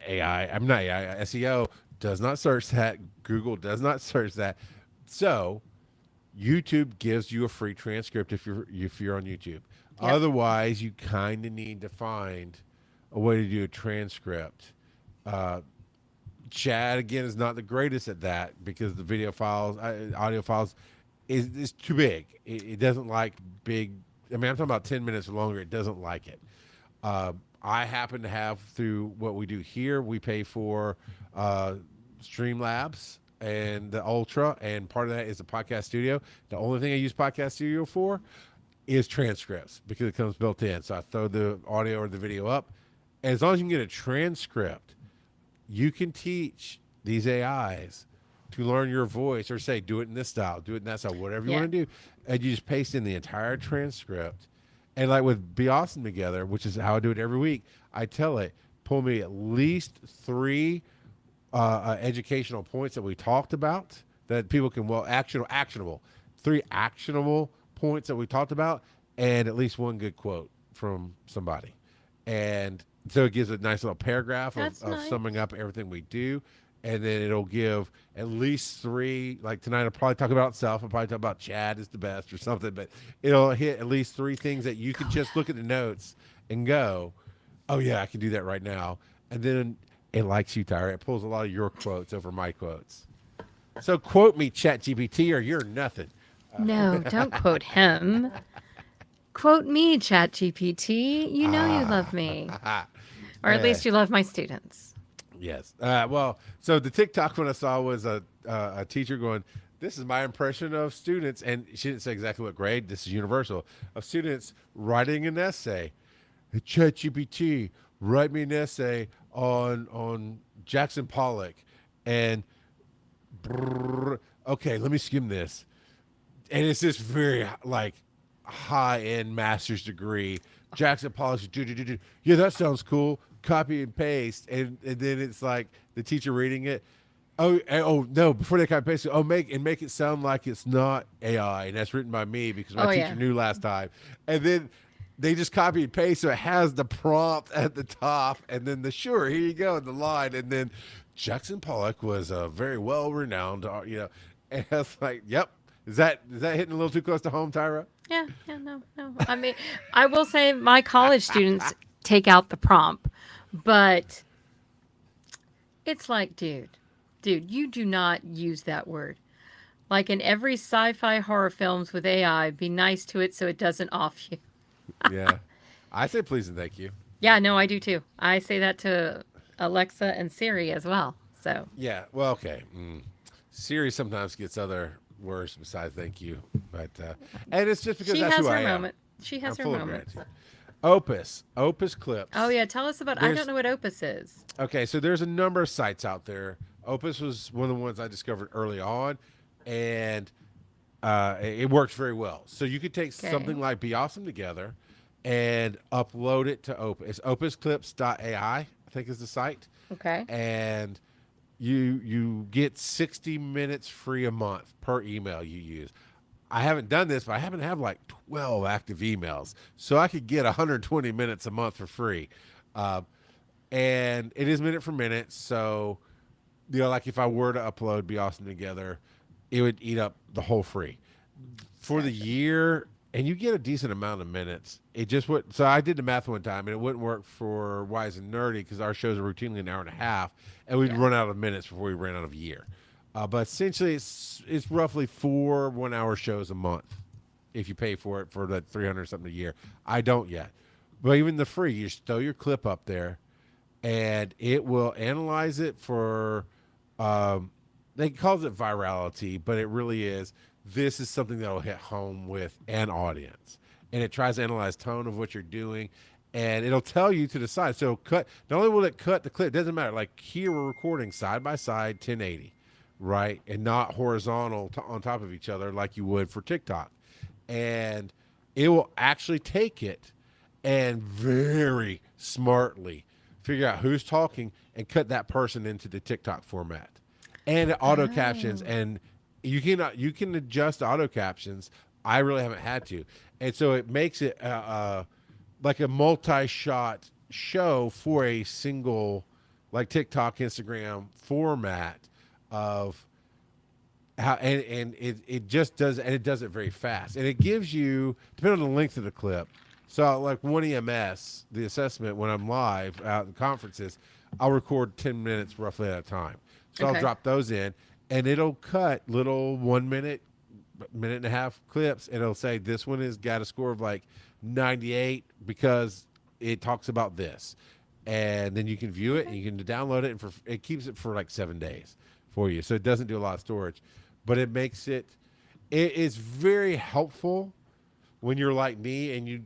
AI. I'm not AI. SEO does not search that. Google does not search that. So YouTube gives you a free transcript if you're on YouTube. Yep. Otherwise, you kind of need to find a way to do a transcript. Chad again is not the greatest at that because the video files, audio files, is too big. It doesn't like big. I mean, I'm talking about 10 minutes or longer. It doesn't like it. I happen to have, through what we do here, we pay for Streamlabs and the Ultra, and part of that is the podcast studio. The only thing I use podcast studio for is transcripts because it comes built in. So I throw the audio or the video up. And as long as you can get a transcript, you can teach these AIs to learn your voice, or say, do it in this style, do it in that style, whatever you want to do. And you just paste in the entire transcript. And like with Be Awesome Together, which is how I do it every week, I tell it, pull me at least 3 educational points that we talked about that people can, actionable, 3 actionable points that we talked about, and at least 1 good quote from somebody. And so it gives a nice little paragraph of nice. summing up everything we do. And then it'll give at least 3, like tonight I'll probably talk about itself. I'll probably talk about Chad is the best or something, but it'll hit at least 3 things that you can just look at the notes and go, oh yeah, I can do that right now. And then it likes you, Tyra. It pulls a lot of your quotes over my quotes. So quote me, ChatGPT, or you're nothing. No, don't quote him. Quote me, ChatGPT. You know you love me. Or at least you love my students. Yes. Well, so the TikTok one I saw was a teacher going, this is my impression of students, and she didn't say exactly what grade, this is universal, of students writing an essay. Hey, ChatGPT, write me an essay on Jackson Pollock. And okay, let me skim this. And it's this very like high-end master's degree. Jackson Pollock, yeah, that sounds cool. Copy and paste, and then it's like the teacher reading it. Oh no! Before they copy and paste it, make it sound like it's not AI, and that's written by me because my teacher knew last time. And then they just copy and paste, so it has the prompt at the top, and then here you go, the line, and then Jackson Pollock was a very well renowned, And I was like, yep. Is that hitting a little too close to home, Tyra? Yeah, no. I mean, I will say my college students take out the prompt, but it's like, dude, you do not use that word. Like in every sci-fi horror films with AI, be nice to it so it doesn't off you. Yeah. I say please and thank you. Yeah, no, I do too. I say that to Alexa and Siri as well. So yeah, well, okay. Siri sometimes gets other words besides thank you, but and it's just because that's who I am. She has her moments. Opus Clips. Oh yeah, tell us about. I don't know what Opus is. Okay, so there's a number of sites out there. Opus was one of the ones I discovered early on, and it works very well. So you could take something like Be Awesome Together and upload it to Opus. It's opusclips.ai, I think is the site. Okay. And you get 60 minutes free a month per email you use. I haven't done this, but I happen to have like 12 active emails. So I could get 120 minutes a month for free. And it is minute for minute. So, like if I were to upload Be Awesome Together, it would eat up the whole free. For the year, and you get a decent amount of minutes. It just would. So I did the math one time, and it wouldn't work for Wise and Nerdy because our shows are routinely an hour and a half, and we'd run out of minutes before we ran out of a year. But essentially, it's roughly 4 1-hour shows a month if you pay for it for the 300 something a year. I don't yet, but even the free, you just throw your clip up there, and it will analyze it for. They calls it virality, but it really is. This is something that will hit home with an audience, and it tries to analyze tone of what you're doing, and it'll tell you to decide. So cut. Not only will it cut the clip, it doesn't matter. Like here, we're recording side by side, 1080. Right, and not horizontal on top of each other like you would for TikTok. And it will actually take it and very smartly figure out who's talking and cut that person into the TikTok format. And auto captions, and you can adjust auto captions. I really haven't had to, and so it makes it like a multi-shot show for a single, like TikTok, Instagram format. Of how and it just does, and it does it very fast, and it gives you, depending on the length of the clip. So like one EMS, the assessment, when I'm live out in conferences, I'll record 10 minutes roughly at a time. So I'll drop those in, and it'll cut little 1 minute, minute and a half clips, and it'll say this one has got a score of like 98 because it talks about this, and then you can view it and you can download it, and it keeps it for like 7 days. For you, so it doesn't do a lot of storage, but it makes it is very helpful when you're like me and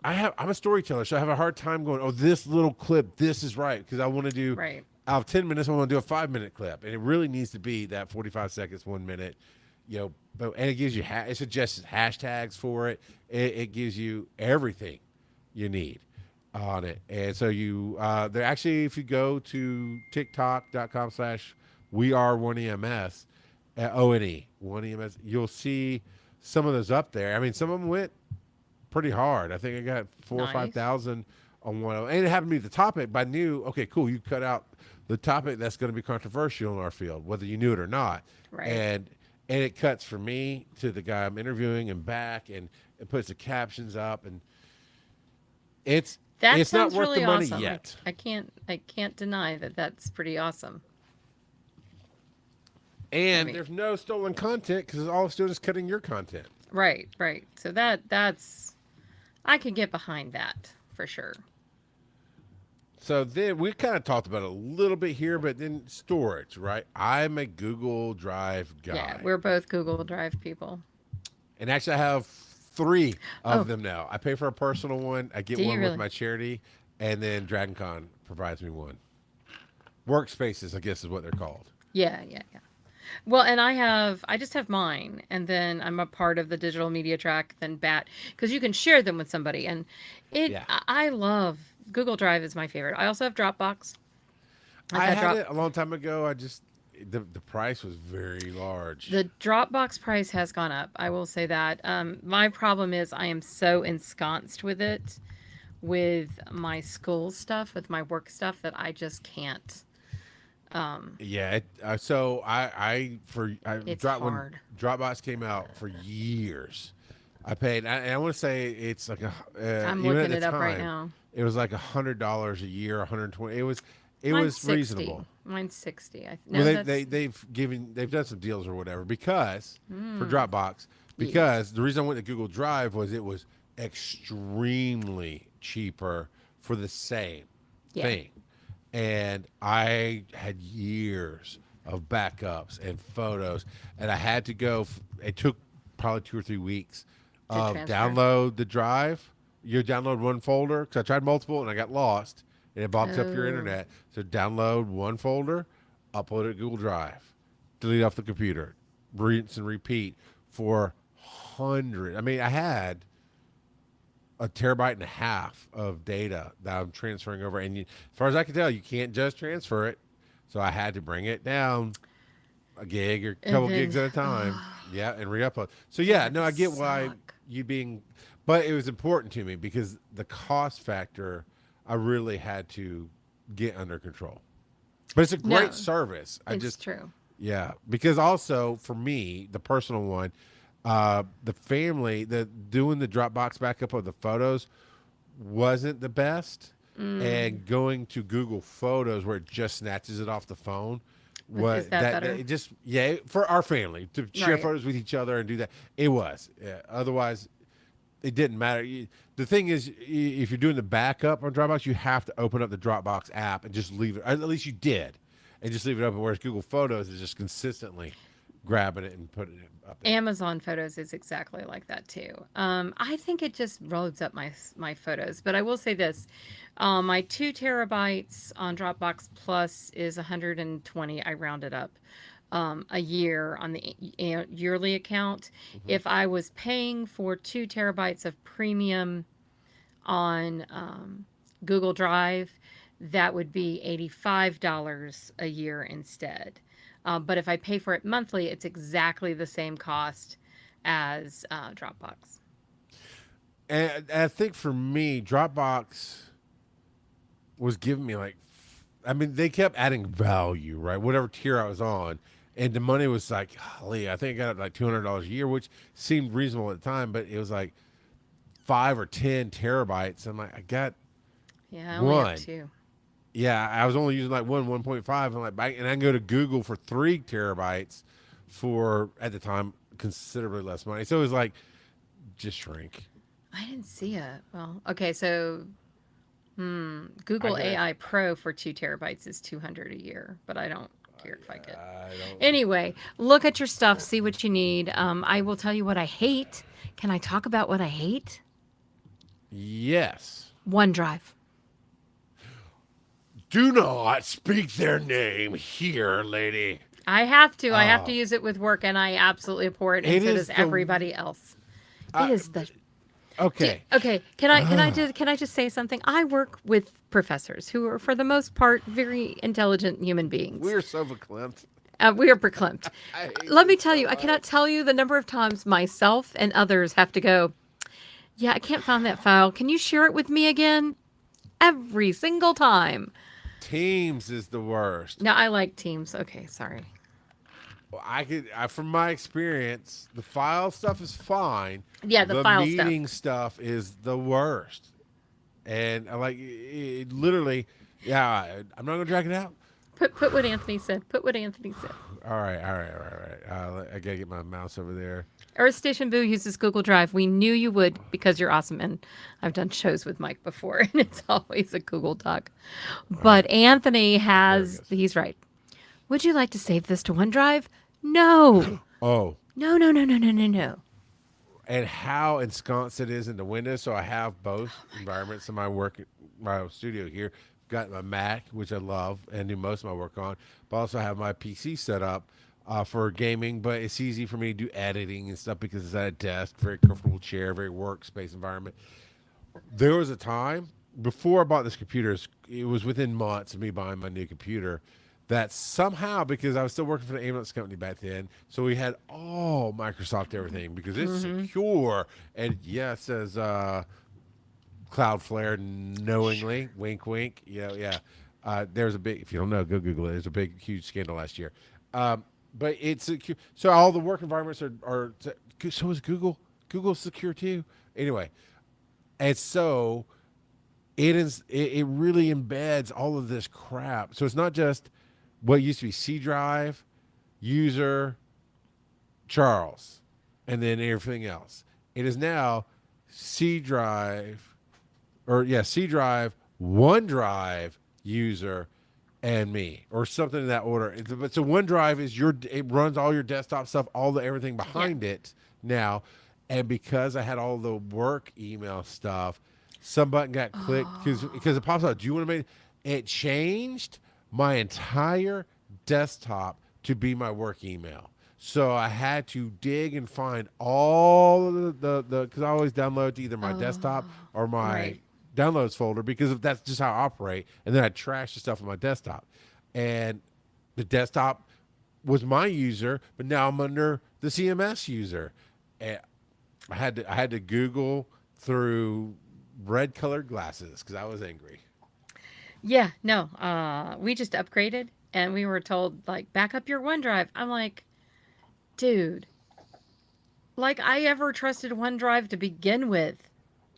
I'm a storyteller, so I have a hard time going, oh, this little clip, this is right, because I want to do out of 10 minutes, I want to do a 5-minute clip, and it really needs to be that 45 seconds, 1 minute. and it gives you it suggests hashtags for it. It gives you everything you need on it. And so they're actually, if you go to tiktok.com/we are 1EMS, ONE 1EMS, you'll see some of those up there. I mean, some of them went pretty hard. I think I got 4,000 or 5,000 on one, and it happened to be the topic. But I knew, okay, cool. You cut out the topic that's going to be controversial in our field, whether you knew it or not. Right. And it cuts from me to the guy I'm interviewing and back, and it puts the captions up, and it's not worth really the money awesome. yet. I can't deny that that's pretty awesome. And there's no stolen content because all it's doing is cutting your content. Right. So that's I can get behind that for sure. So then we kind of talked about it a little bit here, but then storage, right? I'm a Google Drive guy. Yeah, we're both Google Drive people. And actually, I have 3 of them now. I pay for a personal one. I get one really? with my charity, and then DragonCon provides me one. Workspaces, I guess, is what they're called. Yeah. Well, and I just have mine, and then I'm a part of the digital media track, then BAT, because you can share them with somebody, and I love Google Drive is my favorite. I also have Dropbox. I had it a long time ago. The price was very large. The Dropbox price has gone up. I will say that. My problem is I am so ensconced with it, with my school stuff, with my work stuff, that I just can't. So It's when hard. Dropbox came out for years, I paid, and I want to say it's like I'm even looking at the it up right time, now. It was like $100 a year, 120. It was Mine's 60. reasonable. Mine's 60. They've done some deals or whatever because for Dropbox, because the reason I went to Google Drive was it was extremely cheaper for the same thing. And I had years of backups and photos, and I had to go. It took probably 2 or 3 weeks of download the drive. You download one folder, because I tried multiple and I got lost, and it bogs up your internet. So download one folder, upload it to Google Drive, delete off the computer, rinse and repeat for hundreds. I mean, I had a 1.5 terabytes of data that I'm transferring over, and as far as I can tell, you can't just transfer it. So I had to bring it down a gig or a couple gigs at a time, and re-upload. So I get why but it was important to me because the cost factor I really had to get under control. But it's a great service. It's true. Yeah, because also for me, the personal one, the family, doing the Dropbox backup of the photos wasn't the best, and going to Google Photos where it just snatches it off the phone Is that better? it just for our family to share photos with each other and do that. It was otherwise it didn't matter. The thing is, if you're doing the backup on Dropbox, you have to open up the Dropbox app and just leave it. At least you did, and just leave it open. Whereas Google Photos is just consistently grabbing it and putting it up there. Amazon Photos is exactly like that too. I think it just loads up my photos. But I will say this: my 2 terabytes on Dropbox Plus is 120. I rounded up a year on the yearly account. If I was paying for 2 terabytes of premium on Google Drive, that would be $85 a year instead. But if I pay for it monthly, it's exactly the same cost as Dropbox. And I think for me, Dropbox was giving me they kept adding value, right? Whatever tier I was on. And the money was like, golly, I think I got like $200 a year, which seemed reasonable at the time, but it was like 5 or 10 terabytes. I'm like, I got I only have 2. Yeah, I was only using like 1.5. I'm like, and I can go to Google for 3 terabytes for, at the time, considerably less money. So it was like, just shrink. I didn't see it. Well, okay, so Google AI Pro for 2 terabytes is $200 a year, but I don't care if I get. Anyway, look at your stuff, see what you need. I will tell you what I hate. Can I talk about what I hate? Yes. OneDrive. Do not speak their name here, lady. I have to. I have to use it with work, and I absolutely abhor it, and It so is does everybody else. It is the Okay. Okay, can I just say something? I work with professors who are, for the most part, very intelligent human beings. We're so verklempt. We are verklempt. I hate Let me this tell so you, I much. cannot tell you the number of times myself and others have to go, yeah, I can't find that file. Can you share it with me again? Every single time. Teams is the worst. No, I like Teams. Okay, sorry. Well, from my experience, the file stuff is fine. Yeah, the file stuff. meeting stuff is the worst. And I like it literally. Yeah, I'm not gonna drag it out. Put what Anthony said. Put what Anthony said. All right. I gotta get my mouse over there. Earth Station Boo uses Google Drive. We knew you would because you're awesome. And I've done shows with Mike before, and it's always a Google Doc. But Anthony has, he's right. Would you like to save this to OneDrive? No. Oh, No. and how ensconced it is into Windows. So I have both environments in my studio here. Got my Mac, which I love and do most of my work on, but also have my PC set up for gaming. But it's easy for me to do editing and stuff because it's at a desk, very comfortable chair, very workspace environment. There was a time before I bought this computer, it was within months of me buying my new computer, that somehow, because I was still working for the ambulance company back then, so we had all Microsoft everything because it's secure. And yeah, it says Cloudflare knowingly, wink, wink. Yeah. There's a big, if you don't know, go Google it. There's a big, huge scandal last year. But it's secure. So all the work environments are so is Google. Google's secure too. Anyway, and so it really embeds all of this crap. So it's not just what used to be C drive, user, Charles, and then everything else. It is now C drive, OneDrive, user, and me, or something in that order. But so OneDrive is it runs all your desktop stuff, everything behind it now. And because I had all the work email stuff, some button got clicked because it pops out. Do you want to make it? Changed my entire desktop to be my work email. So I had to dig and find all the because I always download to either my desktop or my downloads folder because that's just how I operate. And then I trash the stuff on my desktop. And the desktop was my user, but now I'm under the CMS user. And I had to Google through red colored glasses because I was angry. Yeah, no. We just upgraded, and we were told, like, back up your OneDrive. I'm like, dude, like I ever trusted OneDrive to begin with.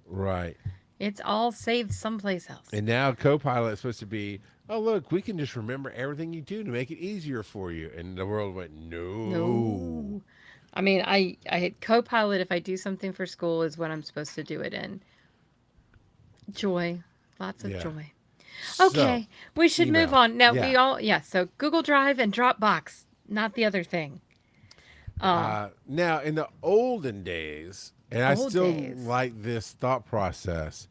Right. It's all saved someplace else. And now Copilot is supposed to be, oh, look, we can just remember everything you do to make it easier for you. And the world went, no. I mean, I hit Copilot if I do something for school is what I'm supposed to do it in. Joy. Lots of joy. Okay, so, we should move on. Now, so Google Drive and Dropbox, not the other thing. Now, in the olden days, and I still like this thought process,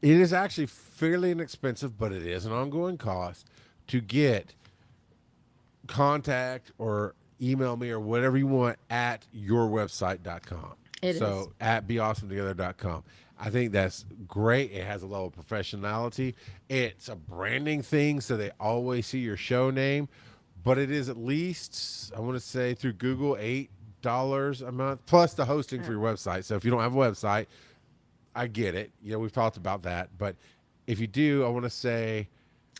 it is actually fairly inexpensive, but it is an ongoing cost to get contact or email me or whatever you want at yourwebsite.com. So at beawesometogether.com. I think that's great. It has a level of professionality. It's a branding thing, so they always see your show name. But it is at least, I want to say, through Google, $8 a month, plus the hosting for your website. So if you don't have a website, I get it. We've talked about that. But if you do, I want to say,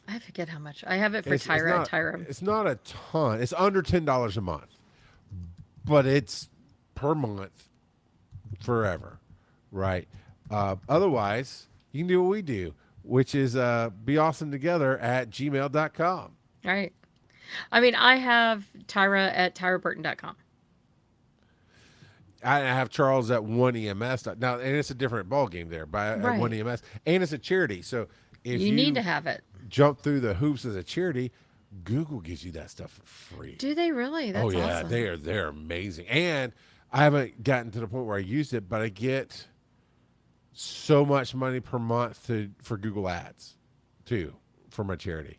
I forget how much. I have it for Tyra. Tyra. It's not a ton. It's under $10 a month. But it's per month forever, right? Otherwise, you can do what we do, which is beawesometogether@gmail.com. Right. I mean, I have Tyra at tyraburton.com. I have Charles at 1EMS. Now, and it's a different ballgame there, but at 1EMS. And it's a charity. So if you need to have it. Jump through the hoops as a charity, Google gives you that stuff for free. Do they really? That's awesome. They're amazing. And I haven't gotten to the point where I used it, but I get so much money per month for Google Ads too for my charity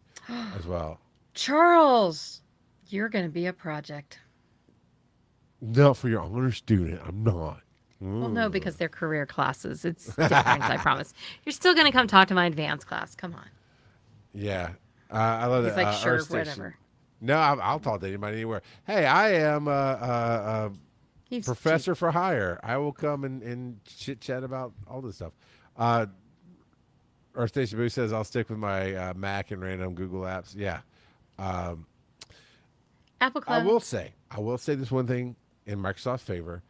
as well. Charles, you're going to be a project. No, for your honor student, I'm not. Well, no, because they're career classes. It's different, I promise. You're still going to come talk to my advanced class. Come on. Yeah, I love He's that. like, sure, Earth Station. whatever. No, I'll talk to anybody anywhere. Hey, I am a He's cheap. professor for hire. I will come and chit chat about all this stuff. Uh, Earth Station Boo says I'll stick with my Mac and random Google apps. Yeah. Um, Apple I Cloud. will say this one thing in Microsoft's favor.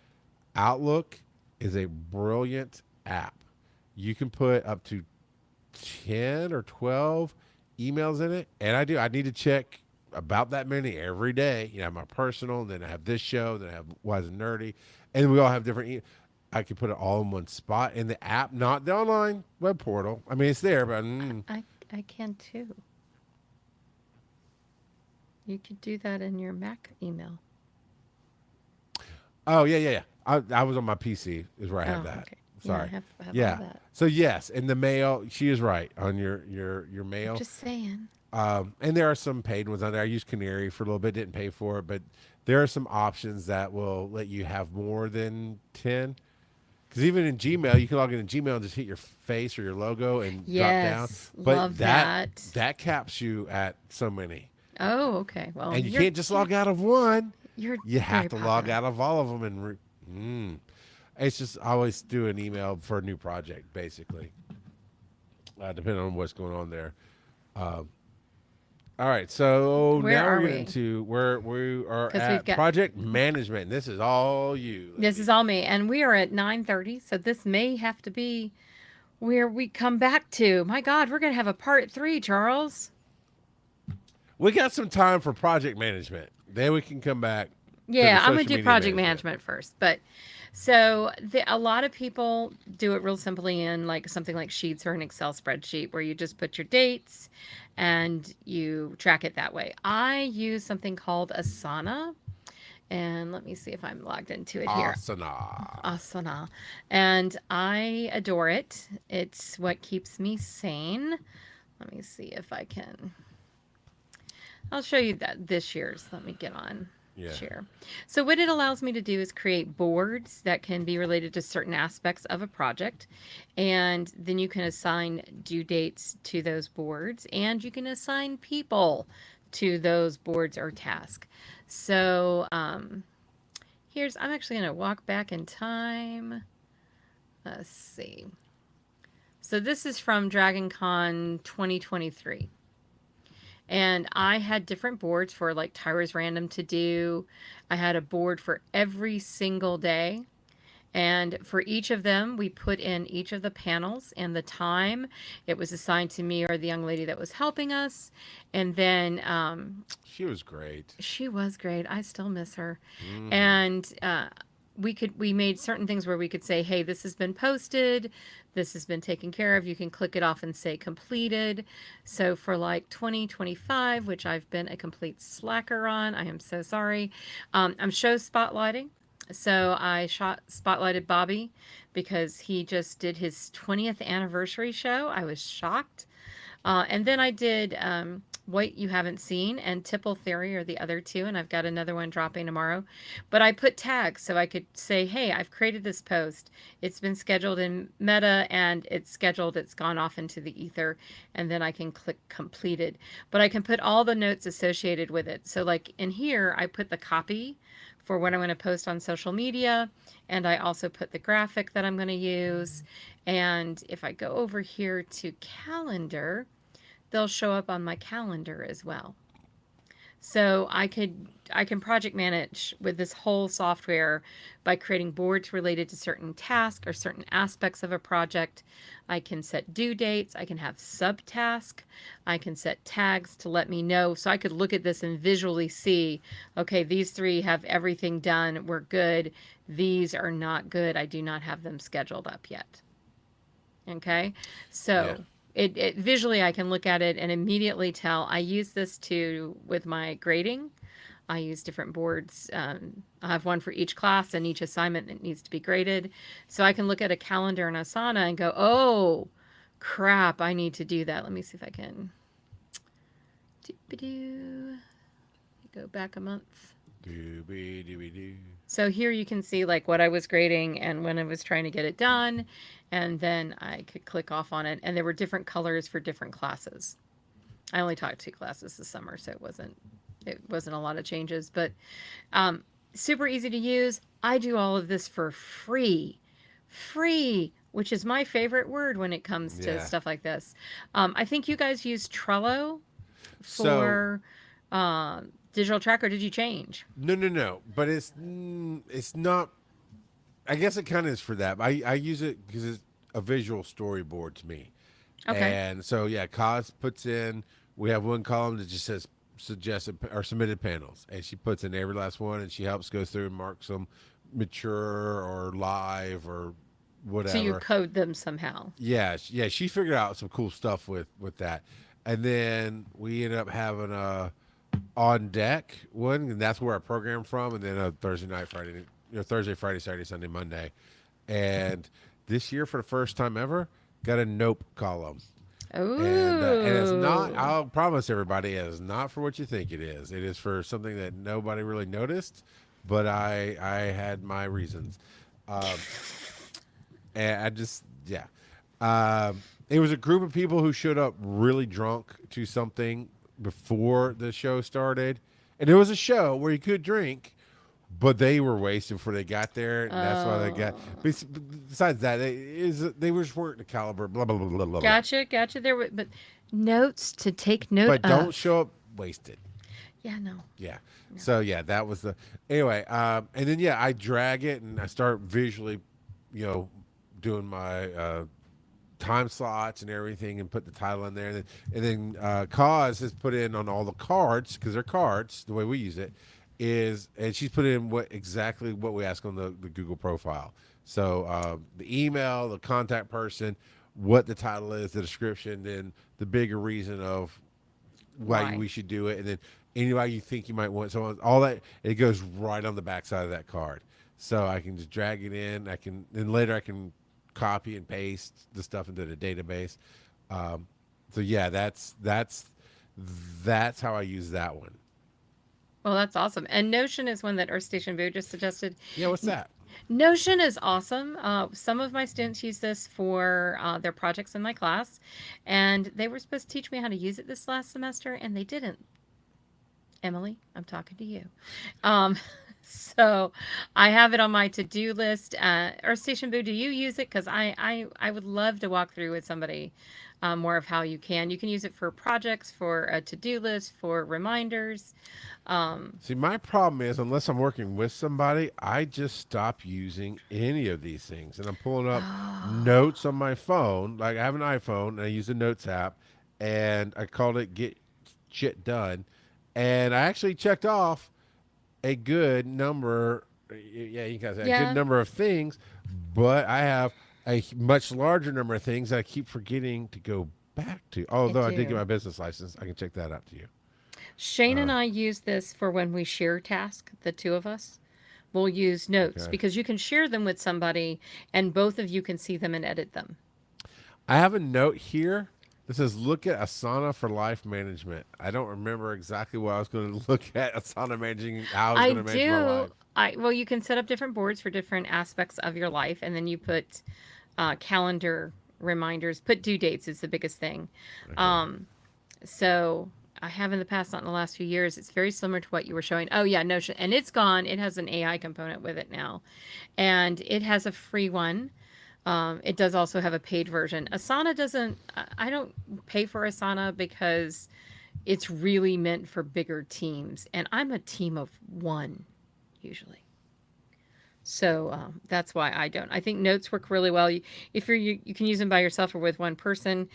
Outlook is a brilliant app. You can put up to 10 or 12 emails in it. And I need to check about that many every day. You know, my personal, then I have this show, then I have Wise and Nerdy. And we all have different I can put it all in one spot in the app, not the online web portal. I mean, it's there, but I can too. You could do that in your Mac email. oh yeah. I was on my PC is where I have that. Okay. Sorry. Yeah, I have Yeah. all that. So yes, in the mail, she is right on your mail. Just saying. And there are some paid ones on there. I used Canary for a little bit, didn't pay for it, but there are some options that will let you have more than 10. Because even in Gmail, you can log into Gmail and just hit your face or your logo and drop down. Yes, But love that caps you at so many. Oh, okay. Well, And you can't just log out of one. You're You have very to log popular. out of all of them. It's just I always do an email for a new project, basically, depending on what's going on there. All right, so Where now are we're we? getting to where we are 'Cause at we've got- project management. This is all you. This is all me, and we are at 9:30, so this may have to be where we come back to. My God, we're gonna have a part 3, Charles. We got some time for project management. Then we can come back. Yeah, I'm gonna social do media project management. management first, but so a lot of people do it real simply in like something like Sheets or an Excel spreadsheet where you just put your dates and you track it that way. I use something called Asana, and let me see if I'm logged into it here. Asana, and I adore it. It's what keeps me sane. Let me see if I can. I'll show you that this year's. Let me get on. Yeah. Share. So what it allows me to do is create boards that can be related to certain aspects of a project. And then you can assign due dates to those boards, and you can assign people to those boards or tasks. So I'm actually going to walk back in time. Let's see. So this is from DragonCon 2023. And I had different boards for like Tyra's random to do. I had a board for every single day. And for each of them, we put in each of the panels and the time it was assigned to me or the young lady that was helping us. And then She was great. she was great. I still miss her. And we made certain things where we could say, hey, this has been posted, this has been taken care of. You can click it off and say completed. So for like 2025, which I've been a complete slacker on, I am so sorry. I'm show spotlighting. So I spotlighted Bobby because he just did his 20th anniversary show. I was shocked. And then I did What You Haven't Seen and Tipple Theory are the other two, and I've got another one dropping tomorrow. But I put tags so I could say, hey, I've created this post. It's been scheduled in Meta, and it's scheduled. It's gone off into the ether, and then I can click completed. But I can put all the notes associated with it. So like in here, I put the copy for what I'm going to post on social media, and I also put the graphic that I'm going to use. And if I go over here to calendar, they'll show up on my calendar as well. So I can project manage with this whole software by creating boards related to certain tasks or certain aspects of a project. I can set due dates. I can have subtask. I can set tags to let me know. So I could look at this and visually see, okay, these three have everything done. We're good. These are not good. I do not have them scheduled up yet. Okay. So Yeah. it visually, I can look at it and immediately tell. I use this with my grading. I use different boards. I have one for each class and each assignment that needs to be graded. So I can look at a calendar in Asana and go, oh, crap, I need to do that. Let me see if I can Doo-ba-doo. Go back a month. Doo-be-doo-be-doo. So here you can see like what I was grading and when I was trying to get it done. And then I could click off on it. And there were different colors for different classes. I only taught 2 classes this summer, so it wasn't a lot of changes. But super easy to use. I do all of this for free. Free, which is my favorite word when it comes to Yeah. stuff like this. I think you guys use Trello So for digital tracker. Did you change? no, but it's not. I guess it kind of is for that. I use it because it's a visual storyboard to me. Okay. And so yeah, Kaz puts in. We have one column that just says suggested or submitted panels, and she puts in every last one, and she helps go through and mark them mature or live or whatever. So you code them somehow. Yeah, she figured out some cool stuff with that, and then we ended up having a on deck one, and that's where I programmed from, and then a Thursday night, Friday, Thursday, Friday, Saturday, Sunday, Monday, and this year for the first time ever, got a nope column. Oh. And it's not, I'll promise everybody, it is not for what you think it is. It is for something that nobody really noticed, but I had my reasons. And I just, yeah. It was a group of people who showed up really drunk to something before the show started. And it was a show where you could drink, but they were wasted before they got there. And that's why they got. Besides that, they just weren't the caliber. Blah blah blah blah blah. Gotcha. There were, but notes to take note But don't of. show up wasted. Yeah, no. Yeah. So yeah, that was the anyway. And then yeah, I drag it and I start visually, doing my time slots and everything, and put the title in there. And then Cause has put in on all the cards, because they're cards. The way we use it is, and she's put in exactly what we ask on the Google profile. So the email, the contact person, what the title is, the description, then the bigger reason of why we should do it, and then anybody you think you might want. So all that, it goes right on the back side of that card. So I can just drag it in. Then later I can copy and paste the stuff into the database. So yeah, that's how I use that one. Well, that's awesome. And Notion is one that Earth Station Boo just suggested. Yeah, what's that? Notion is awesome. Some of my students use this for their projects in my class, and they were supposed to teach me how to use it this last semester, and they didn't. Emily, I'm talking to you. So I have it on my to-do list. Earth Station Boo, do you use it? Because I would love to walk through with somebody more of how you can. You can use it for projects, for a to-do list, for reminders. See, my problem is, unless I'm working with somebody, I just stop using any of these things. And I'm pulling up notes on my phone. Like I have an iPhone, and I use the Notes app, and I called it Get Shit Done. And I actually checked off a good number. Yeah, you guys, a good number of things, but I have a much larger number of things that I keep forgetting to go back to. Although I did get my business license, I can check that out to you. Shane and I use this for when we share tasks, the two of us. We'll use notes because you can share them with somebody and both of you can see them and edit them. I have a note here that says, look at Asana for life management. I don't remember exactly what I was going to look at Asana managing, how I was going to manage my life. Well, you can set up different boards for different aspects of your life, and then you put calendar reminders, put due dates is the biggest thing. Okay. So I have in the past, not in the last few years. It's very similar to what you were showing. Oh yeah, Notion, and it's gone. It has an AI component with it now, and it has a free one. It does also have a paid version. Asana doesn't. I don't pay for Asana because it's really meant for bigger teams, and I'm a team of one usually. So that's why I don't. I think notes work really well. If you can use them by yourself or with one person.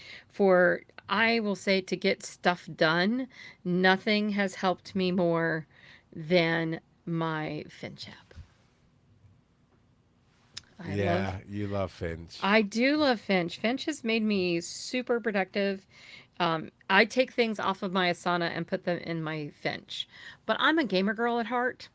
I will say, to get stuff done, nothing has helped me more than my Finch app. You love Finch. I do love Finch. Finch has made me super productive. I take things off of my Asana and put them in my Finch. But I'm a gamer girl at heart.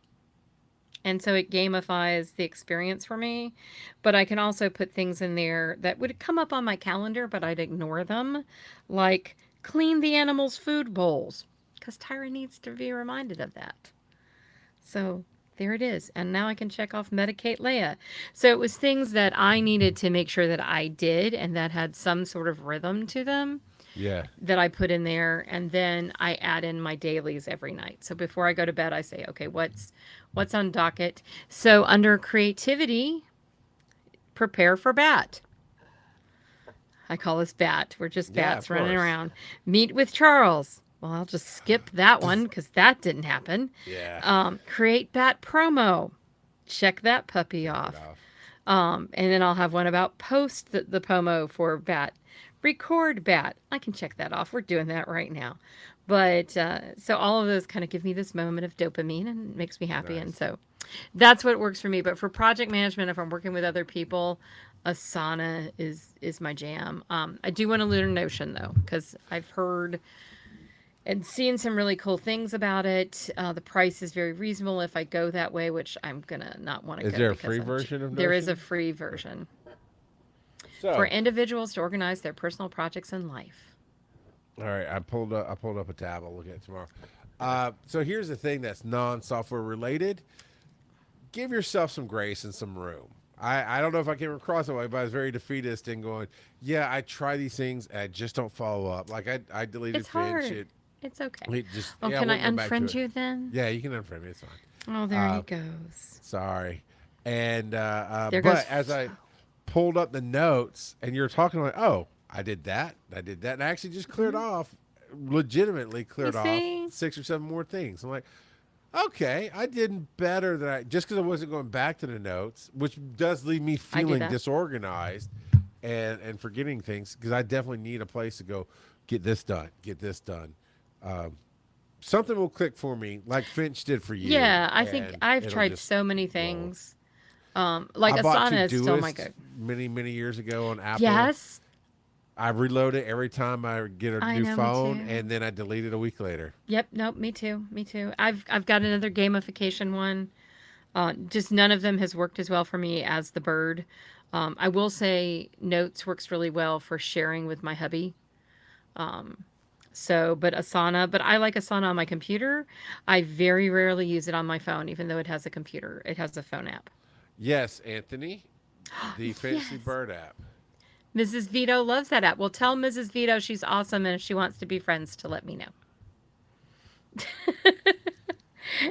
And so it gamifies the experience for me. But I can also put things in there that would come up on my calendar, but I'd ignore them. Like, clean the animals' food bowls. because Tyra needs to be reminded of that. So there it is. And now I can check off medicate Leia. So it was things that I needed to make sure that I did and that had some sort of rhythm to them Yeah. that I put in there. And then I add in my dailies every night. So before I go to bed, I say, okay, what's on docket? So under creativity, prepare for bat. I call this bat. We're just Yeah, bats of running course. around. Meet with Charles. Well, I'll just skip that one because that didn't happen. Yeah. Create bat promo. Check that puppy Get off. off. And then I'll have one about post the promo for bat. Record bat. I can check that off. We're doing that right now. But so all of those kind of give me this moment of dopamine and makes me happy. Nice. And so that's what works for me. But for project management, if I'm working with other people, Asana is my jam. I do want to learn Notion though, because I've heard and seen some really cool things about it. The price is very reasonable if I go that way, which I'm gonna not want to go. Is there a because free version of Notion? There is a free version So, for individuals to organize their personal projects in life. all right, I pulled up a tab. I'll look at it tomorrow. So here's the thing that's non-software related. Give yourself some grace and some room. I don't know if I came across that way, but I was very defeatist in going, yeah, I try these things and I just don't follow up. Like I deleted It's hard. Finch. It's okay. It just, Oh, yeah, can I wouldn't go back to unfriend it. you then? Yeah, you can unfriend me. It's fine. Oh, there he goes. Sorry. And There but goes- as I pulled up the notes and you're talking like, oh, I did that. And I actually just cleared off, legitimately cleared You off see? 6 or 7 more things. I'm like, okay, I did better than I, just because I wasn't going back to the notes, which does leave me I do feeling that. disorganized and forgetting things, because I definitely need a place to go get this done. Something will click for me like Finch did for you. Yeah, I think and I've it'll tried just so many roll. things. Like I bought Asana is still my Todoist go. many years ago on Apple. Yes. I reload it every time I get a I new know, me phone, too. and then I delete it a week later. Yep. Nope. Me too. I've got another gamification one. Just none of them has worked as well for me as the bird. I will say Notes works really well for sharing with my hubby. But I like Asana on my computer. I very rarely use it on my phone, even though it has a computer. It has a phone app. Yes, Anthony, the Fancy Yes. Bird app. Mrs. Vito loves that app. Well, tell Mrs. Vito she's awesome, and if she wants to be friends, to let me know.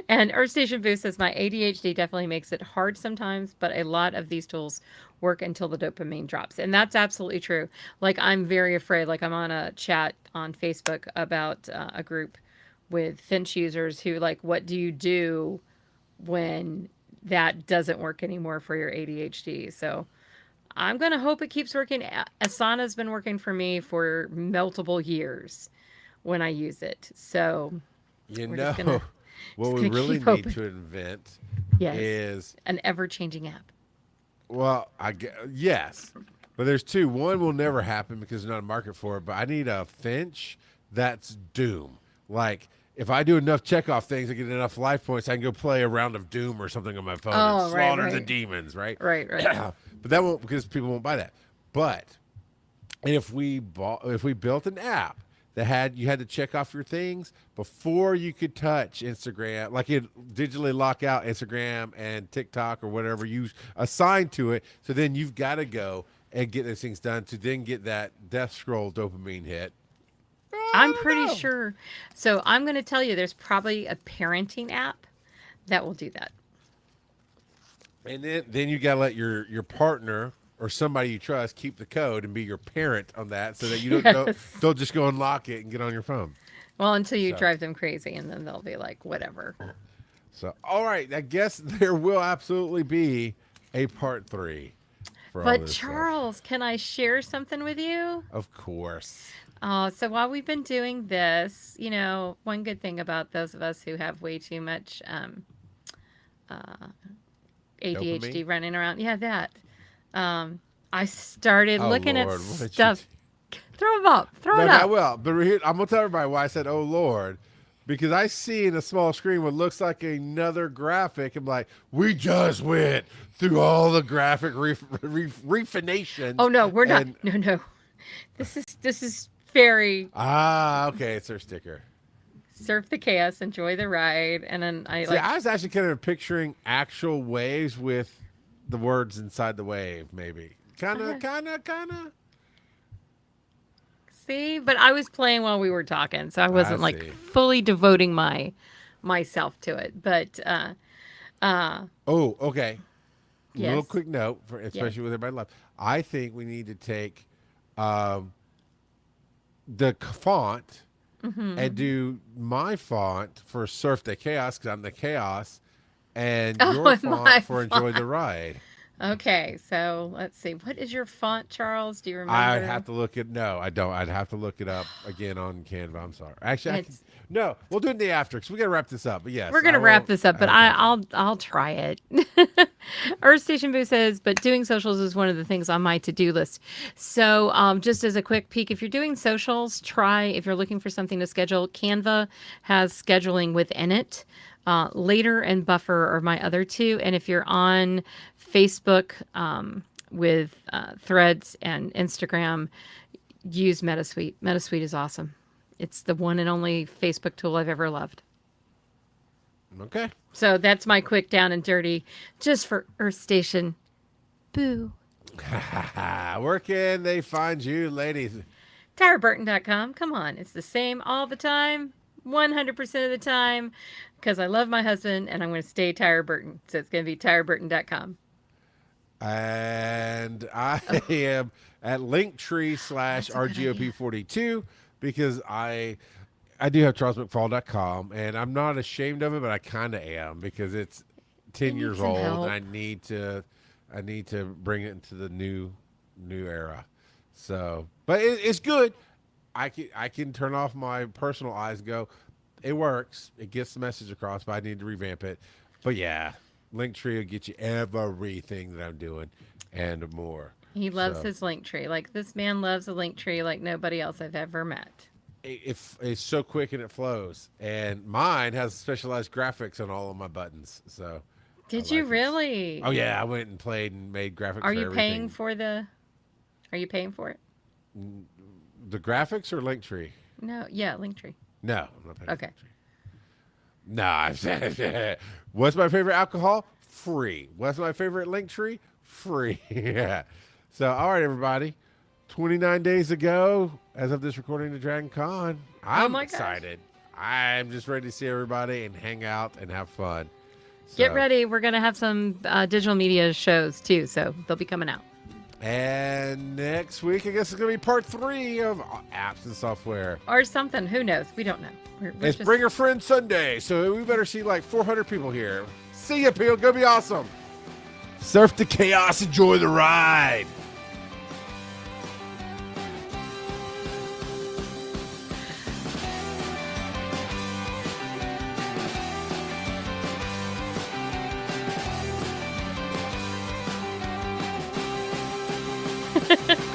And Earth Station Boost says my ADHD definitely makes it hard sometimes, but a lot of these tools work until the dopamine drops. And that's absolutely true. Like, I'm very afraid. Like, I'm on a chat on Facebook about a group with Finch users who, like, what do you do when that doesn't work anymore for your ADHD? So I'm going to hope it keeps working. Asana's been working for me for multiple years when I use it. So You We're know, just gonna- what just we gonna really keep need hoping. to invent yes, is, an ever-changing app. well, yes, but there's two. One will never happen because there's not a market for it, but I need a Finch that's Doom. Like, if I do enough checkoff things, I get enough life points, I can go play a round of Doom or something on my phone Oh, and right, slaughter the right. demons, right? Right. But that won't, because people won't buy that. But if we built an app that you had to check off your things before you could touch Instagram, like it digitally lock out Instagram and TikTok or whatever you assign to it. So then you've got to go and get those things done to then get that death scroll dopamine hit. I'm pretty sure. So I'm going to tell you there's probably a parenting app that will do that. And then you got to let your partner or somebody you trust keep the code and be your parent on that, so that you don't just go unlock it and get on your phone. Well, until you So. drive them crazy, and then they'll be like, whatever. So, all right, I guess there will absolutely be a part 3. For all But this stuff. Charles, can I share something with you? Of course. So while we've been doing this, one good thing about those of us who have way too much ADHD Dopamine? running around, I started looking Lord, at what did you stuff. Throw them up. Throw No, it I up. will. But I'm going to tell everybody why I said, oh, Lord. Because I see in a small screen what looks like another graphic. I'm like, we just went through all the graphic refinations. Oh no, we're not. and- No. This is very okay. It's their sticker. Surf the chaos, enjoy the ride, and then I See, I was actually kind of picturing actual waves with the words inside the wave, maybe. Kind of. see, but I was playing while we were talking, so I wasn't like see. fully devoting myself to it. But Oh, okay. yes, Little quick note, for especially with everybody left. I think we need to take the font and do my font for Surf the Chaos because I'm the chaos, and your and my font for Enjoy the Ride. okay, so let's see. What is your font, Charles? Do you remember? I'd have to look it. No, I don't. I'd have to look it up again on Canva. I'm sorry. Actually, no. We'll do it in the after because we got to wrap this up. But yes, we're gonna wrap this up, but I'll try it. Earth Station Boo says, but doing socials is one of the things on my to-do list. So just as a quick peek, if you're doing socials, try if you're looking for something to schedule. Canva has scheduling within it. Later and Buffer are my other two, and if you're on Facebook with Threads and Instagram, use MetaSuite. MetaSuite is awesome. It's the one and only Facebook tool I've ever loved. Okay. So that's my quick down and dirty just for Earth Station. Boo. Where can they find you, ladies? TyraBurton.com. Come on. It's the same all the time, 100% of the time, because I love my husband and I'm going to stay Tyra Burton. So it's going to be TyraBurton.com. And I am at Linktree/RGOP42 because I do have CharlesMcFall.com, and I'm not ashamed of it, but I kind of am because it's 10 You need years some old, help. and I need to bring it into the new era. So, but it's good. I can turn off my personal eyes and go, it works. It gets the message across, but I need to revamp it. But yeah, Linktree will get you everything that I'm doing and more. He loves his Linktree. Like, this man loves a Linktree like nobody else I've ever met. It's so quick and it flows. And mine has specialized graphics on all of my buttons. So Did you really? Oh yeah, I went and played and made graphics. Are for you everything. paying for the? Are you paying for it? The graphics or Linktree? No. Yeah, Linktree. No, I'm not paying. Okay. Nah. What's my favorite alcohol? Free. What's my favorite Linktree? Free. Yeah. So all right, everybody. 29 days ago, as of this recording to Dragon Con, I'm excited. I'm just ready to see everybody and hang out and have fun. Get ready. We're going to have some digital media shows too, so they'll be coming out. And next week, I guess it's going to be part 3 of apps and software. Or something. Who knows? We don't know. It's Bring a Friend Sunday, so we better see like 400 people here. See ya, people. Gonna be awesome. Surf the chaos. Enjoy the ride. Ha ha ha.